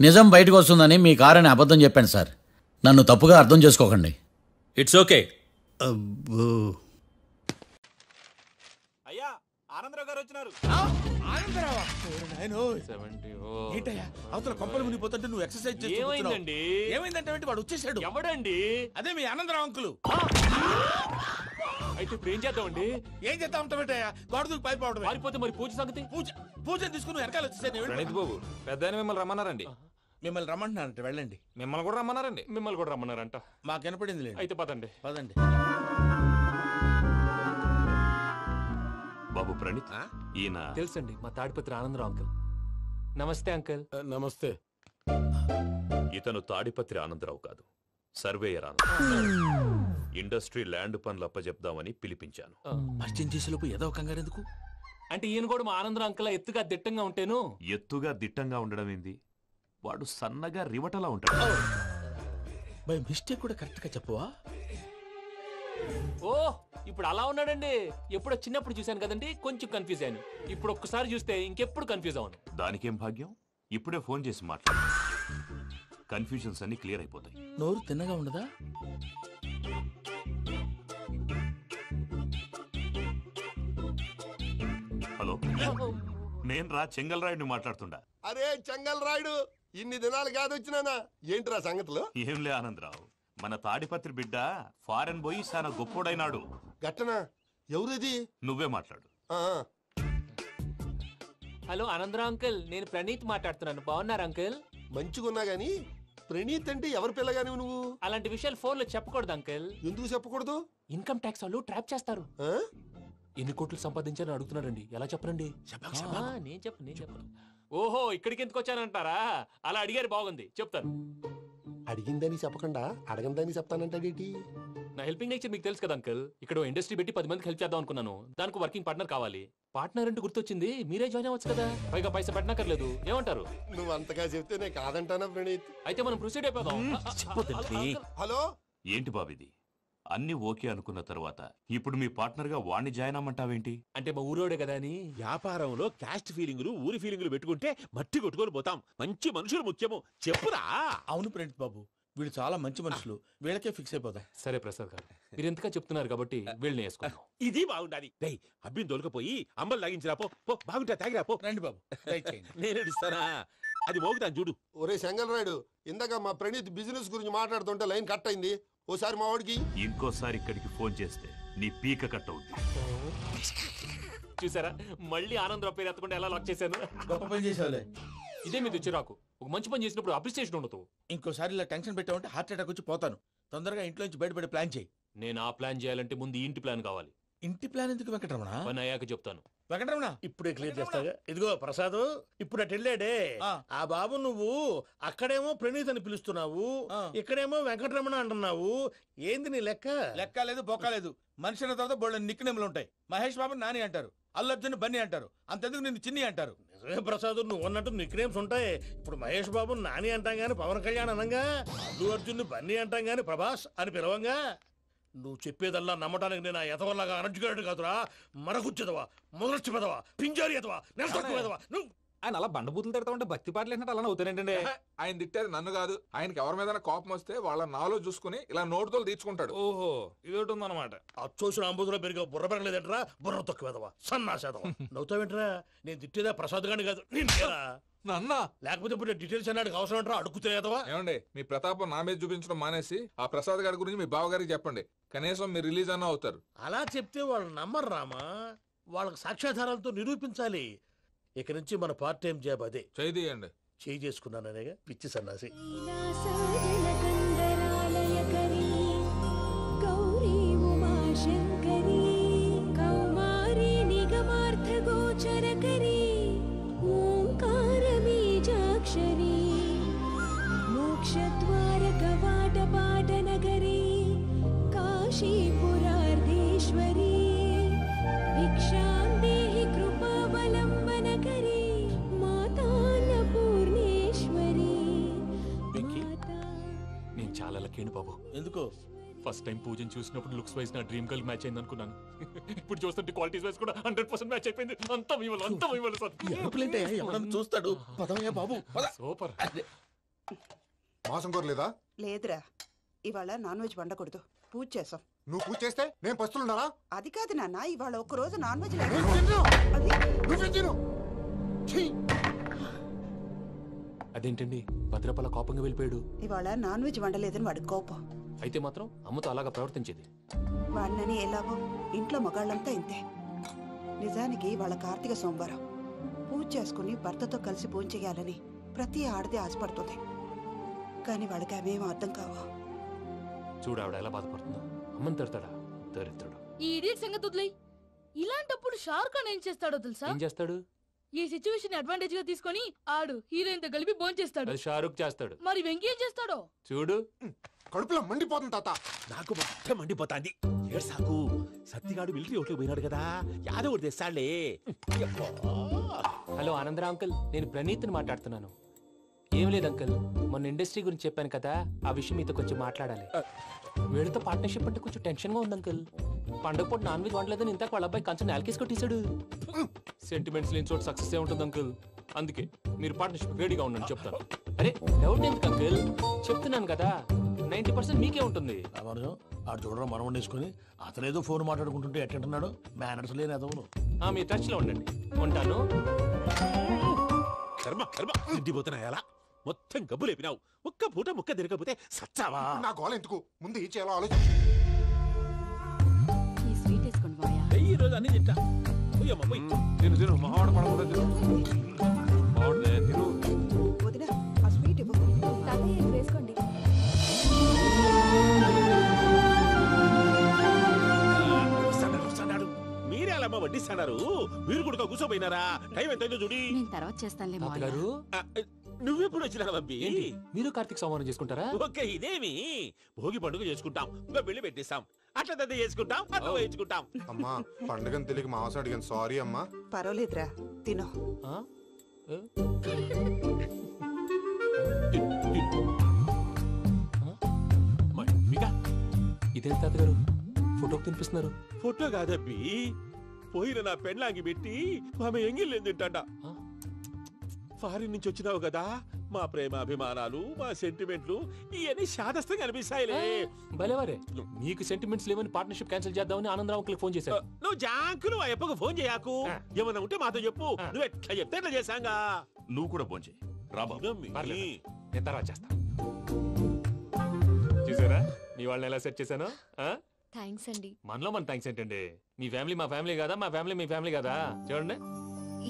నిజం బయటకు వస్తుందని మీ కారని అబద్ధం చెప్పాను సార్. నన్ను తప్పుగా అర్థం చేసుకోకండి. It's okay. అయ్యా ఆనందరావు గారు వచ్చినారు. ఏంటయ్యా అవతల కొంపలు మునిగిపోతుంటే నువ్వు ఎక్సర్సైజ్ చేస్తూ ఏమైందండి? ఏమైందంటే వాడు వచ్చేసాడు. ఎవడండి? అదే మీ ఆనందరావు అంకులు. అయితే ఇప్పుడు ఏం చేద్దామండి? ఏం చేద్దాం ఉంటావేటయ్యా, గోడ దూకి పైపోవడం. పారిపోతే మరి పూజ సంగతి? పూజ తీసుకుని వెనకాల వచ్చేసాను. ప్రణీత్ బాబు, పెద్ద మిమ్మల్ని రమ్మన్నారండి. మిమ్మల్ని రమ్మంటున్నారంట, వెళ్ళండి. మిమ్మల్ని కూడా రమ్మన్నారండి. మిమ్మల్ని కూడా రమ్మన్నారంట. మాకు వినపడింది లేదు. అయితే పదండి. పదండి. బాబు ప్రణీత్, ఈయన తెలుసండి, మా తాడిపత్రి ఆనందరావు అంకుల్. నమస్తే అంకుల్. నమస్తే. ఇతను తాడిపత్రి ఆనందరావు కాదు, సర్వేయర్ ఆనందరావు. ఇండస్ట్రీ ల్యాండ్ పనులు అప్పచెప్దామని పిలిపించాను. పరిచయం చేసేలోపు ఏదో కంగారు ఎందుకు? అంటే ఈయన కూడా మా ఆనందరావు అంకుల్ ఎత్తుగా దిట్టంగా ఉంటాను. ఎత్తుగా దిట్టంగా ఉండడం ఏంది, వాడు సన్నగా రివటలా ఉంటాడు. బై మిస్టేక్ కూడా కరెక్ట్ గా చెప్పవా? ఓ ఇప్పుడు అలా ఉన్నాడండి. ఎప్పుడో చిన్నప్పుడు చూశాను కదండి, కొంచెం కన్ఫ్యూజ్ అయ్యాను. ఇప్పుడు ఒక్కసారి చూస్తే ఇంకెప్పుడు కన్ఫ్యూజ్ అవ్వను. దానికేం భాగ్యం, ఇప్పుడే ఫోన్ చేసి మాట్లాడు. కన్ఫ్యూజన్స్ అన్ని క్లియర్ అయిపోతాయి. నోరు తిన్నగా ఉండదా? హలో, నేను రా చెంగల్ రాయుడిని మాట్లాడుతుండా. అరే చెంగల్ రాయుడు, ఇన్ని దినాలు కాదు వచ్చినానా? ఏంట్రా సంగతులు? ఏంలే ఆనందరావు, మన తాడిపత్రి బిడ్డ ఫారెన్ పోయి చాలా గొప్పోడైనాడు. గట్టనా? ఎవరిది? నువ్వే మాట్లాడు. హలో ఆనందరావు అంకుల్, నేను ప్రణీత్ మాట్లాడుతున్నాను. బాగున్నారు అంకుల్? మంచిగున్నా గాని ప్రణీత్ అంటే ఎవరి పిల్లగాని నువ్వు? అలాంటి విషయాలు ఫోన్ లో చెప్పకూడదు అంకుల్. ఎందుకు చెప్పకూడదు? ఇన్కమ్ ట్యాక్స్ వాళ్ళు ట్రాప్ చేస్తారు. ఎన్ని కోట్లు సంపాదించాలని అడుగుతున్నారండి, ఎలా చెప్పరండి? నేను చెప్పను. ఓహో, ఇక్కడికి ఎందుకు వచ్చానంటారా? అలా అడిగారు, బాగుంది, చెప్తాను. అడిగిందని చెప్పకుండా అడగందని చెప్తానంటాడేటి? నా హెల్పింగ్ నేచర్ మీకు తెలుసు కదా అంకుల్. ఇక్కడ ఇండస్ట్రీ పెట్టి 10 మందికి హెల్ప్ చేద్దాం అనుకున్నాను. దానికి వర్కింగ్ పార్ట్నర్ కావాలి. పార్ట్నర్ అంటే గుర్తొచ్చింది, మీరే జాయిన్ అవ్వచ్చు కదా, పైగా పైసా పెట్టనక్కర్లేదు. ఏమంటారు? నువ్వు అంతగా చెప్తే నేను కాదంటానా ప్రణీత్? అయితే మనం ప్రొసీడ్ అయిపోదాం. హలో, ఏంటి బాబిది? అన్ని ఓకే అనుకున్న తర్వాత ఇప్పుడు మీ పార్ట్నర్ గా వాణ్ణి జాయిన్ అమ్మంటావేంటి? అంటే మా ఊరోడే కదా అని. వ్యాపారంలో క్యాస్ట్ ఫీలింగులు, ఊరి ఫీలింగులు పెట్టుకుంటే మట్టి కొట్టుకొని పోతాం. మంచి మనుషులు ముఖ్యము. చెప్పురా. అవును ప్రణీత్ బాబు, వీళ్ళు చాలా మంచి మనుషులు, వీళ్ళకే ఫిక్స్ అయిపోతాం. సరే ప్రసాద్ గారు, మీరు ఎంతగా చెప్తున్నారు కాబట్టి వీళ్ళని వేసుకుందాం. ఇది బాగుండాలి. డై అబ్బిని దొలకపోయి అంబలు లాగించిరా పో. బాగుంటా తాగిరా పో. రండి బాబు, నేను ఇస్తానా? అది మోగుతాను చూడు. ఒరే చెంగల్ రాయుడు, ఇందాక మా ప్రణీత్ బిజినెస్ గురించి మాట్లాడుతుంటే లైన్ కట్ అయింది. ఓసారి మా వాడికి ఇంకోసారి ఇక్కడికి ఫోన్ చేస్తే నీ పీక కట్ అవుద్ది. చూసారా, మళ్ళీ ఆనందరావు పేరు ఎత్తకుండా ఎలా లాక్ చేశాను. గొప్ప పని చేసేవాళ్ళే. ఇదే మీద చిరాకు. ఒక మంచి పని చేసినప్పుడు అప్రిసియేషన్ ఉండదు. ఇంకోసారి ఇలా టెన్షన్ పెట్టామంటే హార్ట్ అటాక్ వచ్చి పోతాను. తొందరగా ఇంట్లో నుంచి బయటపడే ప్లాన్ చేయి. నేను ఆ ప్లాన్ చేయాలంటే ముందు ఇంటి ప్లాన్ కావాలి. ఇంటి ప్లాన్ ఎందుకు వెంకటరమణ? పని అయ్యాక చెప్తాను. వెంకటరమణ ఇప్పుడే క్లియర్ చేస్తాగా. ఇదిగో ప్రసాద్, ఇప్పుడు అటు వెళ్ళాడే ఆ బాబు, నువ్వు అక్కడేమో ప్రణీత్ అని పిలుస్తున్నావు, ఇక్కడేమో వెంకటరమణ అంటున్నావు. ఏంది నీ లెక్క? లెక్క లేదు, బొక్క లేదు. మనిషి అన్న తర్వాత బోళ్ళ నిక్నెములు ఉంటాయి. మహేష్ బాబు నాని అంటారు, అల్లు అర్జున్ బన్నీ అంటారు, అంతెందుకు నిన్ను చిన్ని అంటారు. నిజమే ప్రసాద్, నువ్వు అన్నట్టు నిక్నేమ్స్ ఉంటాయి. ఇప్పుడు మహేష్ బాబు నాని అంటాం గాని పవన్ కళ్యాణ్ అనంగా, అల్లు అర్జున్ బన్నీ అంటాం గాని ప్రభాస్ అని పిలవంగా. నువ్వు చెప్పేదల్లా నమ్మటానికి నేను ఎతవల్లాగా అనర్జుకేటెడ్ కాదురా. మరగుచ్చదవా, మొదలచ్చి పెదవా, పింజారి ఎదవా, నెలసొక్కుదవా. నువ్వు ఆయన అలా బండబూతులు తిడతా భక్తి పాటలు ఏంటంటే అలా అవుతానంటే. ఆయన తిట్టేది నన్ను కాదు, ఆయనకి ఎవరి మీద కోపం వస్తే వాళ్ళ నాలో చూసుకుని ఇలా నోటుతో తీర్చుకుంటాడు. ఓహో, ఇదొకటి ఉందన్నమాట. అచ్చోసిన అంబుధులో పెరిగే బుర్ర పెరగలేదంటరా, బుర్ర తొక్కువేదవా, సన్నాసేదవా. నవ్వుతావేంట్రా? నేను తిట్టేదా ప్రసాద్ గాని కాదు, నన్నా. లేకపోతే ఇప్పుడు డీటెయిల్స్ అన్నాడు అవసరం అంటారా? అడుగుతాయేదవా. ఏమండి, మీ ప్రతాపం నా మీద చూపించడం మానేసి ఆ ప్రసాద్ గారి గురించి మీ బావగారికి చెప్పండి. కనీసం మీరు రిలీజ్ అన్న అవుతారు. అలా చెప్తే వాళ్ళు నమ్మరు రామా. వాళ్ళకి సాక్ష్యాధారాలతో నిరూపించాలి. ఇక నుంచి మన పార్ట్ టైం జాబ్ అదే. చేయండి. చేయి చేసుకున్నాననేగా పిచ్చి సన్నాసి. మోక్షద్వార కవాట పాట నగరీ కాశీపురార్ధ పూర్ణేశ్వరీ భిక్షాం దేహి కృపావలంబనకరీ మాతాన్న పూర్ణేశ్వరీ. నేను చాలా లక్కీని బాబు. ఎందుకో? ఫస్ట్ టైం పూజను చూసినప్పుడు లుక్స్ వైజ్ నా డ్రీమ్ గర్ల్ మ్యాచ్ అయింది అనుకున్నాను. ఇప్పుడు చూస్తుంటే క్వాలిటీస్ వైజ్ కూడా 100% మ్యాచ్ అయిపోయింది. అంతా ఇవ్వాలి సార్. ఎవడన్నా చూస్తాడు. పదవయ్యా బాబు. సూపర్. మాసం కోరలేదా? లేదురా, ఇవాళ నాన్ వెజ్ వండకూడదు. పూజ చేసాం. నువ్వు పూజ చేస్తే నేను పస్తులున్నారా? అది కాదు నాన్న, ఇవాళ ఒక్క రోజు నాన్ వెజ్ అదేంటండి భద్రపల కోపంగా వెళ్ళిపోయాడు? ఇవాళ నాన్ వెజ్ వండలేదని వాడి కోపం. అయితే మాత్రం అమ్మతో అలాగా ప్రవర్తించేది. వాడినని ఎలాగో ఇంట్లో మగాళ్ళంతా ఇంతే. నిజానికి వాళ్ళ కార్తీక సోమవారం పూజ చేసుకుని భర్తతో కలిసి పూజ చేయాలని ప్రతి ఆడది ఆశపడుతుంది. కానీ వాళ్ళకి అవేం అర్థం కావా. చూడు ఆవిడ ఎలా బాధపడుతుందో. అమ్మని తిడతాడా దరిద్రుడు. ఈ ఇడియట్ సంగతి వదిలేయ్. ఇలాంటప్పుడు షారుఖ్ ఖాన్ ఏం చేస్తాడో తెలుసా? ఏం చేస్తాడు? ఈ సిచ్యువేషన్ అడ్వాంటేజ్ గా తీసుకొని ఆడు హీరోయిన్ తో కలిపి బోన్ చేస్తాడు. అది షారుఖ్ చేస్తాడు. మరి వెంకీ ఏం చేస్తాడో చూడు. కడుపులో మండిపోతుంది తాత. నాకు మొత్తం మండిపోతాంది. ఏడ్సాకు. సత్తిగాడు మిలిటరీ ఓట్లు పోయినాడు కదా, యాదవ్ తెస్తాడులే. హలో ఆనందరా అంకుల్, నేను ప్రణీత్ని మాట్లాడుతున్నాను. ఏం లేదు అంకుల్, మొన్న ఇండస్ట్రీ గురించి చెప్పాను కదా, ఆ విషయం మీతో కొంచెం మాట్లాడాలి. వీళ్ళతో పార్ట్నర్షిప్ అంటే కొంచెం టెన్షన్ గా ఉంది అంకుల్. పండగ పూట నాన్ వెజ్ వండలేదని ఇంతకు వాళ్ళ అబ్బాయి కంచెం నేలకేసి కొట్టేశాడు. సెంటిమెంట్స్ లేని చోట సక్సెస్ ఏ ఉంటుంది అంకుల్. అందుకే మీరు పార్ట్నర్షిప్ రెడీగా ఉండండి చెప్తాను. అరే డౌట్ ఎందుకు అంకుల్, చెప్తున్నాను కదా 90% మీకే ఉంటుంది. ఆడు చూడడం మనం వండేసుకుని అతనేదో ఫోన్ మాట్లాడుకుంటుంటే ఎట్టంటున్నాడు. మేనర్స్ లేని అదవును. మీ టచ్ లో ఉండండి. ఉంటాను. కర్మ కర్మ తిండిపోతున్నా ఎలా మొత్తం గబ్బు లేపినావు. ఒక్క పూట ముక్క తిరగకపోతే సచ్చావా? నా గోల ఎందుకు, ముందు ఈ చేయాలో ఆలోచించు. ఈ స్వీట్ వేసుకోండి బాయా. ఈ రోజు అన్ని తింటా. తిను తిను మావాడ పడకుండా తిను. మావాడే తిను. వదినా ఆ స్వీట్ ఇవ్వు. వేసుకోండి. మీరే అలా వడ్డిస్తున్నారు. మీరు కూడా కూర్చోపోయినారా? టైం ఎంతైందో చూడి. నేను తర్వాత చేస్తానులే మావయ్య. గారు నువ్వెప్పుడు వచ్చినా అబ్బి? మీరు కార్తీక్ సంహారం చేసుకుంటారా? ఓకే, ఇదేమి భోగి పండుగ చేసుకుంటాం, ఇంకా పెళ్లి పెట్టేస్తాం, అట్లా దద్ద చేసుకుంటాం, అట్లా వేయించుకుంటాం. అమ్మా పండుగని తెలియక మావస అడిగాను, సారీ అమ్మా. పర్వాలేదురా, తినో. ఇదేం తాతగారు ఫోటోకి తినిపిస్తున్నారు? ఫోటో కాదబ్బి, పోయిన నా పెళ్ళాంగి పెట్టి ఆమె ఎంగిల్లేం తింటాడ. ఫారిన్ నుంచి వచ్చినావు కదా, మా ప్రేమ అభిమానాలు, మా సెంటిమెంట్లు ఇవన్నీ శాదస్తంగా అనిపిస్తాయిలే. భలేవారే, మీకు సెంటిమెంట్స్ లేవని పార్ట్నర్షిప్ క్యాన్సిల్ చేద్దామని ఆనందరావు అంకుల్ ఫోన్ చేశారు. నువ్వు జాంకులు ఆ ఎప్పకు ఫోన్ చేయకు. ఏమన్నా ఉంటే మాతో చెప్పు. నువ్వు ఎట్లా చెప్తే ఎట్లా చేశాంగా. నువ్వు కూడా ఫోన్ చేయి. నేను తర్వాత చేస్తా. చూసారా మీ వాళ్ళని ఎలా సెట్ చేశాను? థ్యాంక్స్ అండి. మనలో మన థ్యాంక్స్ ఏంటండి? మీ ఫ్యామిలీ మా ఫ్యామిలీ కదా, మా ఫ్యామిలీ మీ ఫ్యామిలీ కదా. చూడండి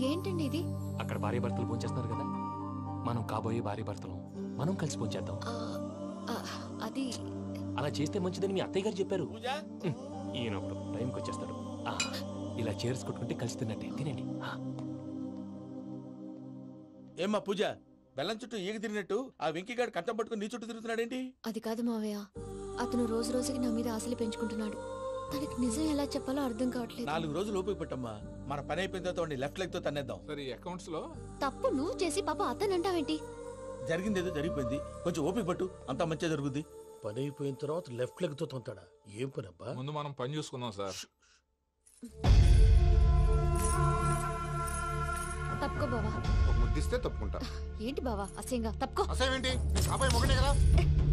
ఏంటండి ఇది? అక్కడ భార్య భర్తలు పోంచేస్తున్నారు కదా, మనం కాబోయే భార్య భర్తలు మనం కలిసి పోంచేద్దాం. అది అలా చేస్తే మంచిదని మీ అత్తయ్య గారు చెప్పారు. ఈయన ఒకడు టైంకి వచ్చేస్తాడు. ఇలా చేర్స్ కొట్టుకుంటే కలిసి తిన్నట్టే. తినండి. ఏమ్మా పూజ, బెల్లం చుట్టూ ఈగ తిరిగినట్టు ఆ వెంకీగాడు కంటం పట్టుకుని నీ చుట్టూ తిరుగుతున్నాడేంటి? అది కాదు మావయ్య, అతను రోజు రోజుకి నా మీద ఆశలు పెంచుకుంటున్నాడు. తనకి నిజం ఎలా చెప్పాలో అర్థం కావట్లేదు. 4 రోజులు ఓపిక పట్టమ్మా, మన పని అయిపోయిన తర్వాత లెఫ్ట్ లెగ్ తో తన్నేద్దాం. సరే అకౌంట్స్ లో తప్పు నువ్వు చేసి పాప అతను అంటావేంటి? జరిగింది ఏదో జరిగిపోయింది, కొంచెం ఓపిక పట్టు, అంతా మంచిగా జరుగుద్ది. పని అయిపోయిన తర్వాత లెఫ్ట్ లెగ్ తో తొంతాడా? ఏం పని అబ్బా? ముందు మనం పని చూసుకుందాం సార్. తప్పుకో బావా. ఒక ముద్దిస్తే తప్పుకుంటా. ఏంటి బావా అసహ్యంగా? తప్పుకో. అసహ్యం ఏంటి? అబ్బాయి మొగనే కదా.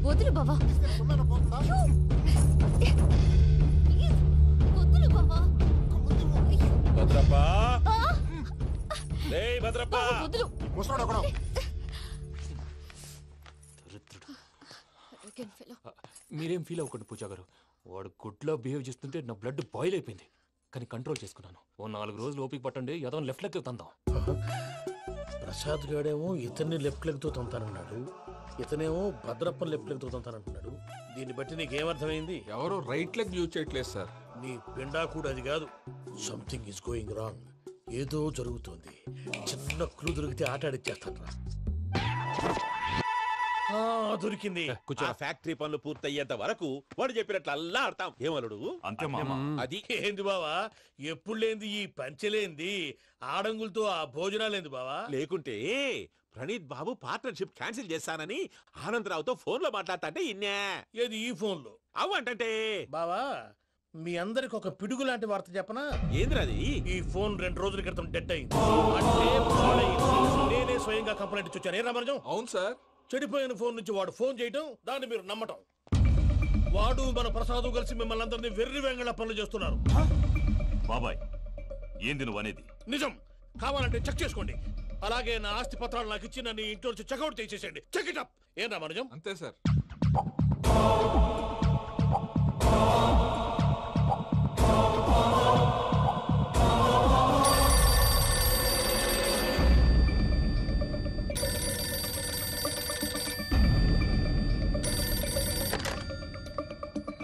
వదులు బావా. వదులు బావా. భద్రప్పా, లేయ్ భద్రప్పా. వదులు. ముసరాడు అక్కడ. మీరేం ఫీల్ అవ్వకండి పూజా గారు. వాడు గుడ్లో బిహేవ్ చేస్తుంటే నా బ్లడ్ బాయిల్ అయిపోయింది. కానీ కంట్రోల్ చేసుకున్నాను. ఓ 4 రోజులు ఓపిక పట్టండి, ఏదో లెఫ్ట్ లెగ్ తందాం. ప్రసాద్ గాడేమో ఇతన్ని లెఫ్ట్ లెగ్ తో తొంతానన్నాడు, ఇతనేమో భద్రప్పని లెఫ్ట్ లెగ్ తో తొంతానంటున్నాడు. దీన్ని బట్టి నీకేమర్థమైంది? ఎవరు రైట్ లెగ్ యూజ్ చేయట్లేదు సార్. నీ పిండా కూడా అది కాదు. Something is going wrong. ఏదో జరుగుతోంది. చిన్న క్లూ దొరికితే ఆట ఆడిచ్చేస్తాను రా. దొరికింది. ఆ ఫ్యాక్టరీ పనులు పూర్తయ్యేంత వరకు వాడు చెప్పినట్లు అల్లా ఆడతాం. ఏమలుడు అంతే మామ. అది ఏంది బావా ఎప్పుడు లేంది ఈ పంచలేంది ఆడంగులతో ఆ భోజనాలేంది బావా? లేకుంటే ప్రణీత్ బాబు పార్ట్నర్షిప్ క్యాన్సిల్ చేస్తానని ఆనందరావుతో ఫోన్ లో మాట్లాడతాంటే ఇన్నే. ఏది ఈ ఫోన్ లో? అవ్వంటే బావా మీ అందరికి ఒక పిడుగు లాంటి వార్త చెప్పనా? ఏంద్రది? ఈ ఫోన్ 2 రోజుల క్రితం డెడ్ అయింది. అంటే పాడైంది. నేనే స్వయంగా కంప్లైంట్ ఇచ్చాను. ఏ రామరాజం? అవును సార్. చెడిపోయిన ఫోన్ నుంచి వాడు ఫోన్ చేయటం, దాన్ని మీరు నమ్మటం. వాడు మన ప్రసాదు కలిసి మిమ్మల్ని అందరినీ వెర్రి వెంగళ పనులు చేస్తున్నారు. బాబాయ్ ఏంది నువ్వు అనేది? నిజం. కావాలంటే చెక్ చేసుకోండి. అలాగే నా ఆస్తి పత్రాలు నాకు ఇచ్చి నన్ను ఇంట్లో నుంచి చెక్అౌట్ చేసేసేయండి. Check it up. ఏం రామరాజం? అంతే సార్.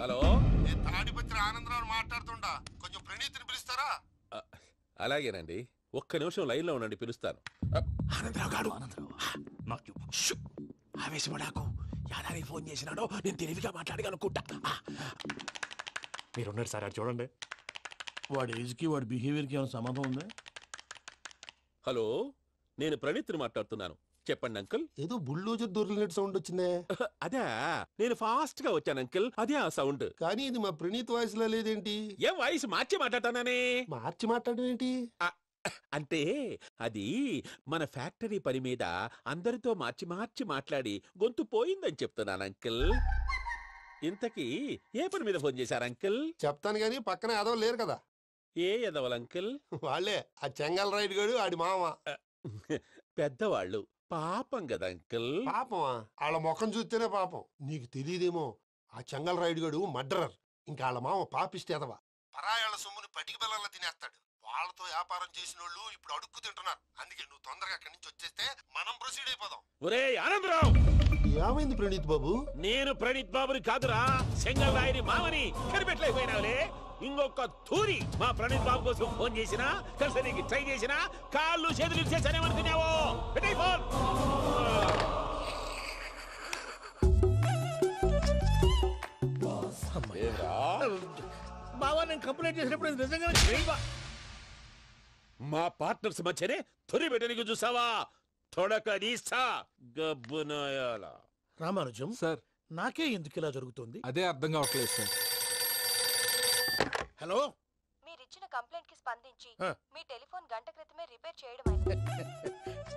హలో, నేను తాడిపత్రి ఆనందరావు మాట్లాడుతుండా. కొంచెం ప్రణీతిని పిలుస్తారా? అలాగేనండి. ఒక్క నిమిషం లైన్ లో ఉండండి, పిలుస్తాను. ఆనందరావు గాడు ఆవేశపడాకు. యాదారి ఫోన్ చేసినాడో నేను తెలివిగా మాట్లాడగలనుకుంటా. మీరున్నారు సార్, అది చూడండి. వాడి ఏజ్కి వాడి బిహేవియర్కి ఏమైనా సంబంధం ఉందా? హలో, నేను ప్రణీత్ని మాట్లాడుతున్నాను. చెప్పండి అంకుల్. ఏదో బుల్డోజర్ దొరికినట్టు సౌండ్ వచ్చిందే. అదే, నేను ఫాస్ట్ గా వచ్చాను అంకుల్. అదే ఆ సౌండ్. కానీ ఇది మా ప్రణీత్ వాయిస్ లో లేదేంటి? ఏ వాయిస్ మార్చి మాట్లాడతానే? మార్చి మాట్లాడడం ఏంటి? అంటే అది మన ఫ్యాక్టరీ పని మీద అందరితో మార్చి మార్చి మాట్లాడి గొంతు పోయిందని చెప్తున్నాను అంకుల్. ఇంతకీ ఏ పని మీద ఫోన్ చేశారు అంకుల్? చెప్తాను గానీ పక్కన ఎదవ లేరు కదా. ఏ ఎదవలు అంకుల్? వాళ్ళే ఆ చెంగల్ రైడ్ గడు ఆడి మామ. పెద్దవాళ్ళు. పాపం కదా అంకుల్. పాపమా? వాళ్ళ ముఖం చూస్తేనే పాపం. నీకు తెలియదేమో, ఆ చెంగల్ రైడ్ గడు మర్డరర్. ఇంకా వాళ్ళ మామ పాపిస్తేదవా. పరాయాళ్ళ సొమ్ముని పటికి బెల్లంలో తినేస్తాడు. వాళ్ళతో వ్యాపారం చేసిన వాళ్ళు ఇప్పుడు అడుక్కు తింటున్నారు. అందుకే నువ్వు తొందరగా అక్కడి నుంచి వచ్చేస్తే మనం ప్రొసీడ్ అయిపోదాం. ఒరే ఆనందరావు! ఏమైంది ప్రణీత్ బాబు? నేను ప్రణీత్ బాబుని కాదురా, సెంగల్ రాయని మామని. కనిపెట్టలేకపోయినావులే. ఇంకొక తూరి మా ప్రణీత్ బాబు కోసం ఫోన్ చేసినా, కలిసి ట్రై చేసినా కాళ్ళు చేతులు ఇచ్చేసానేమనుకున్నావో. పెట్టేయ్ ఫోన్. బావా నేను కంప్లైంట్ చేసినప్పుడు ఇది నిజంగానే మా పార్ట్నర్స్ మధ్యనే తొలి పెట్టడానికి చూసావా? తొడక నీస్తా గబ్బునాయాల. రామానుజం సార్, నాకే ఎందుకు ఇలా జరుగుతుంది? అదే అర్థం కావట్లేదు సార్. హలో, మీరిచ్చిన కంప్లైంట్ కి స్పందించి మీ టెలిఫోన్ గంట క్రితమే రిపేర్ చేయడం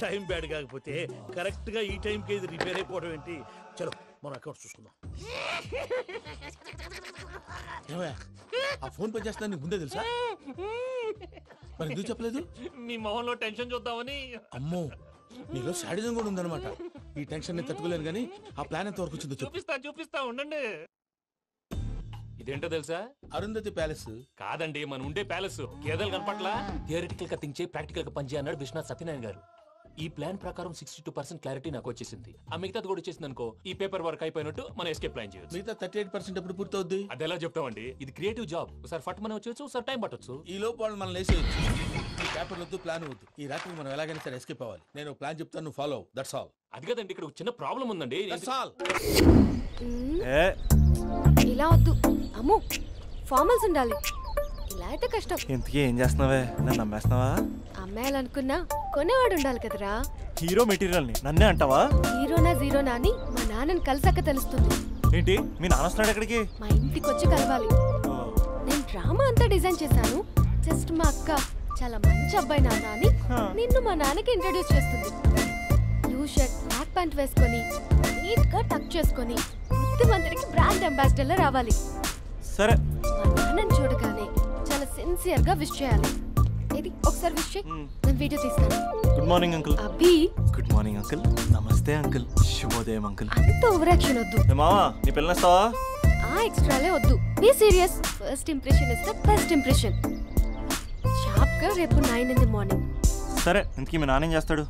టైం బ్యాడ్ కాకపోతే కరెక్ట్ గా ఈ టైం కి ఇది రిపేర్ అయిపోవడం ఏంటి? చలో మన అకౌంట్ చూసుకుందాం. ఆ ఫోన్ పనిచేస్తున్నా నీకు ముందే తెలుసా? మరి ఎందుకు చెప్పలేదు? మీ మొహంలో టెన్షన్ చూద్దామని. అమ్మో, నీలో శాడిజం కూడా ఉందన్నమాట. ఈ టెన్షన్ నేను తట్టుకోలేను కానీ ఆ ప్లాన్ ఎంత వరకు వచ్చిందో చూపిస్తా ఉండండి. ఇదేంటో తెలుసా? అరుంధతి ప్యాలెస్ కాదండి, మన ఉండే ప్యాలెస్. గేదెలు కనపట్లా? థియరిటికల్ గా థింక్ చేయి, ప్రాక్టికల్ గా పనిచేయ అన్నాడు విశ్వనాథ్ సత్యనారాయణ గారు. ఈ ప్లాన్ ప్రకారం 62% క్లారిటీ నాకు వచ్చేసింది. ఆ మిగతాది కూడా వచ్చేసింది అనుకో, ఈ పేపర్ వర్క్ అయిపోయినట్టు మనం ఎస్కేప్ ప్లాన్ చేయొచ్చు. మిగతా 38% ఎప్పుడు పూర్తవుద్ది? అది ఎలా చెప్తామండి? ఇది క్రియేటివ్ జాబ్. ఒకసారి ఫట్ మనం వచ్చేయచ్చు, ఒకసారి టైం పట్టొచ్చు. ఈ లోపు వాళ్ళు మనం లేసేయచ్చు. ఈ పేపర్ వద్దు, ప్లాన్ వద్దు. ఈ రాత్రికి మనం ఎలాగైనా సరే ఎస్కేప్ అవ్వాలి. నేను ప్లాన్ చెప్తాను, నువ్వు ఫాలో. That's all. అది కదండి, ఇక్కడ చిన్న ప్రాబ్లం ఉందండి. That's all. ఇలా వద్దు అమ్ము, ఫార్మల్స్ ఉండాలి. ఇలా అయితే కష్టం. ఇంతకీ ఏం చేస్తున్నావే? నన్ను నమ్మేస్తున్నావా? అమ్మాయాలనుకున్నా కొనేవాడు ఉండాలి కదరా. హీరో మెటీరియల్ ని నన్నే అంటావా? హీరోనా జీరోనా అని మా నాన్నని కలిసాక తెలుస్తుంది. ఏంటి మీ నాన్న వస్తున్నాడు ఎక్కడికి? మా ఇంటికి వచ్చి కలవాలి. నేను డ్రామా అంతా డిజైన్ చేశాను. జస్ట్ మా అక్క చాలా మంచి అబ్బాయి నాన్న అని నిన్ను మా నాన్నకి ఇంట్రడ్యూస్ చేస్తుంది. బ్లూ షర్ట్, బ్లాక్ ప్యాంట్ వేసుకొని నీట్ గా టక్ చేసుకొని బుద్ధిమంతుడికి బ్రాండ్ అంబాసిడర్ రావాలి. సరే. మా నాన్నని చూడగానే చాలా సిన్సియర్ గా విష్ చేయాలి. ఇది ఒకసారి విష్ చేయి, నేను వీడియో తీస్తాను. Good morning uncle. Abhi. Good morning uncle. నమస్తే అంకుల్. శుభోదయం అంకుల్. అంత ఓవర్ యాక్షన్ వద్దు. మావా, నీ పిల్లనిస్తావా? ఆ ఎక్స్ట్రాలే వద్దు. Be serious. First impression is the best impression. Sharp గా రేపు 9 in the morning. సరే, ఇంతకీ మీ నాన్న ఏం చేస్తాడు?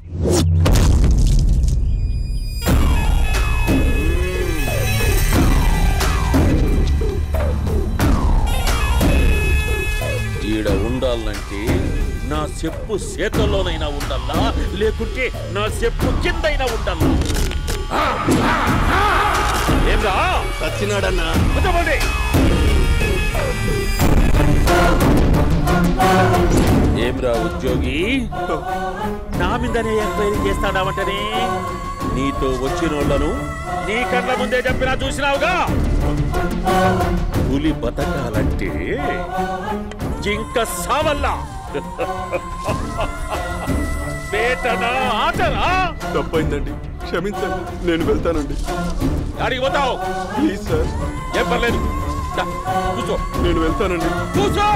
ఈడ ఉండాలంటే నా చెప్పు చేతల్లోనైనా ఉండాలా, లేకుంటే నా చెప్పు కిందైనా ఉండాలా. ఏంరా సచ్చినాడన్నా కూర్చోండి. ఏమ్రా ఉద్యోగి, నా మీదనే ఎంక్వైరీ చేస్తాడావంటనే? నీతో వచ్చినోళ్లను నీ కళ్ళ ముందే చెప్పినా చూసినావుగా. పులి బతకాలంటే జింక సావల్లా. వేటనా ఆటనా? తప్పైందండి, క్షమించండి, నేను వెళ్తానండి. అడిగి పోతావు? Please sir. ఏం పర్లేదు, కూర్చో. నేను వెళ్తానండి. కూర్చో.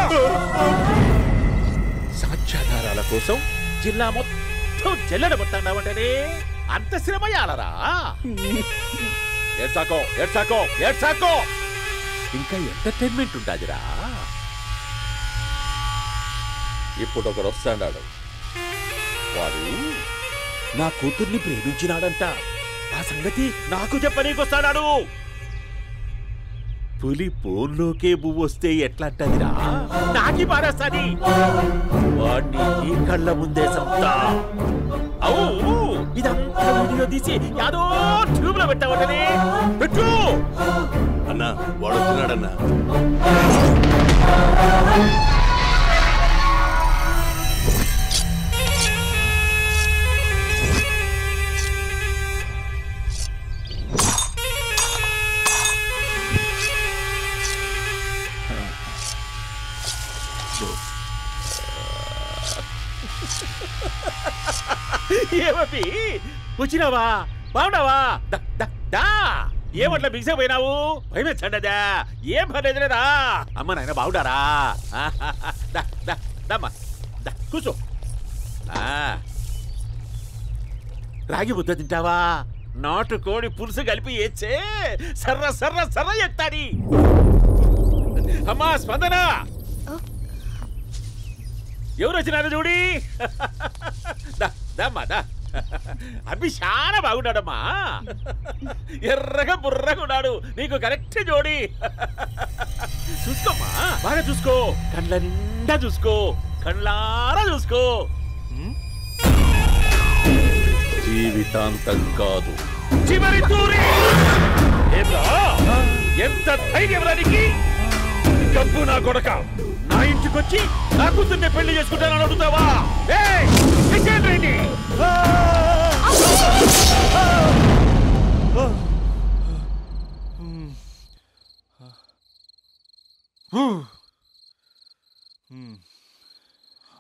సాక్ష్యాధారాల కోసం జిల్లా మొత్తం చెల్లడబట్టావంటనే అంత శ్రమయాలరా? ఏడ్సాకో ఏడ్సాకో ఏడ్సాకో, ఇంకా ఎంటర్టైన్మెంట్ ఉంటాదిరా. ఇప్పుడు ఒకడు వస్తాడాడు, వాడు నా కూతుర్ని ప్రేమించినాడంట. ఆ సంగతి నాకు చెప్పనీకొస్తాడాడు. పులి పోన్లోకే పువ్వొస్తే ఎట్లాంటదిరా? నాకి పారేస్తాది. వాడిని నీ కళ్ళ ముందే సంతా. అవు ఇదంతా వీడియో తీసి యాదో ట్యూబ్ లో పెట్టావటనే. పెట్టు అన్నా, వాడు వచ్చినాడన్నా. ఏమీ వచ్చినావా? బాగున్నావా? ఏమట్లా బిగిసే పోయినావు? భయమేచ్చండదా? ఏం పర్లేదులేదా? అమ్మ నాయన బాగుండారా? కూర్చో. రాగి ముద్ద తింటావా? నాటు కోడి పులుసు కలిపి ఏచ్చే సర్ర సర్ర సర్ర ఎత్తాడి. అమ్మా స్పందన, ఎవరు వచ్చినారు చూడి. అబ్బి చాలా బాగున్నాడమ్మా. ఎర్రగా బుర్రగా ఉన్నాడు. నీకు కరెక్ట్ జోడి. చూసుకోమ్మా, బాగా చూసుకో. కళ్ళ నిండా చూసుకో, కళ్ళారా చూసుకో. జీవితాంతం కాదు, చివరి తూరి. ఎంత ధైర్యం రానికి? డబ్బు నా కొడక, నా ఇంటికొచ్చి నా కూతుర్ని పెళ్లి చేసుకుంటానని అడుగుతావా?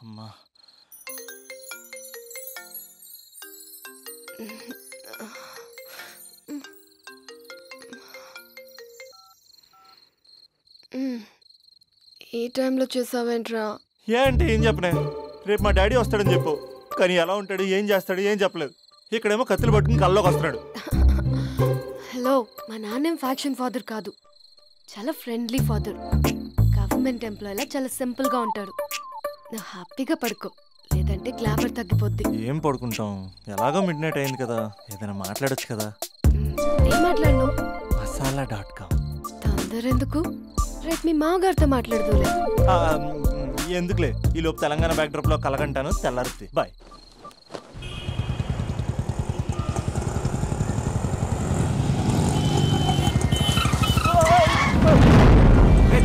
అమ్మా, ఈ టైంలో చేసావేంట్రా? ఏ అంటే ఏం చెప్పనే? రేపు మా డాడీ వస్తాడని చెప్పు, కానీ ఎలా ఉంటాడు, ఏం చేస్తాడు, ఏం చెప్పలేదు. ఇక్కడేమో కత్తులు పట్టుకుని కల్లోకి వస్తున్నాడు. హలో, మా నాన్నేం ఫ్యాక్షన్ ఫాదర్ కాదు, చాలా ఫ్రెండ్లీ ఫాదర్. గవర్నమెంట్ ఎంప్లాయీలా చాలా సింపుల్ గా ఉంటాడు. నువ్వు హ్యాపీగా పడుకో, లేదంటే గ్లామర్ తగ్గిపోద్ది. ఏం పడుకుంటాం, ఎలాగో మిడ్ నైట్ అయింది కదా, ఏదైనా మాట్లాడొచ్చు కదా. ఏం మాట్లాడను? మసాలా.com. తొందర ఎందుకు, రేపు మీ మామగారితో మాట్లాడదులే. ఎందుకులే, ఈ లోపు తెలంగాణ బ్యాక్డ్రాప్ లో కలగంటాను. తెల్లారుద్ది. బాయ్.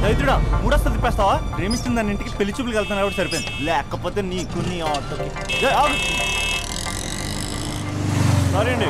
దైత్రుడా, మూడొస్తా తిప్పేస్తావా? ప్రేమిస్తుంది దాని ఇంటికి పెళ్లి చూపులకు వెళ్తాను కాబట్టి సరిపోయింది, లేకపోతే నీకు నీ ఆటోకి. సారీ అండి.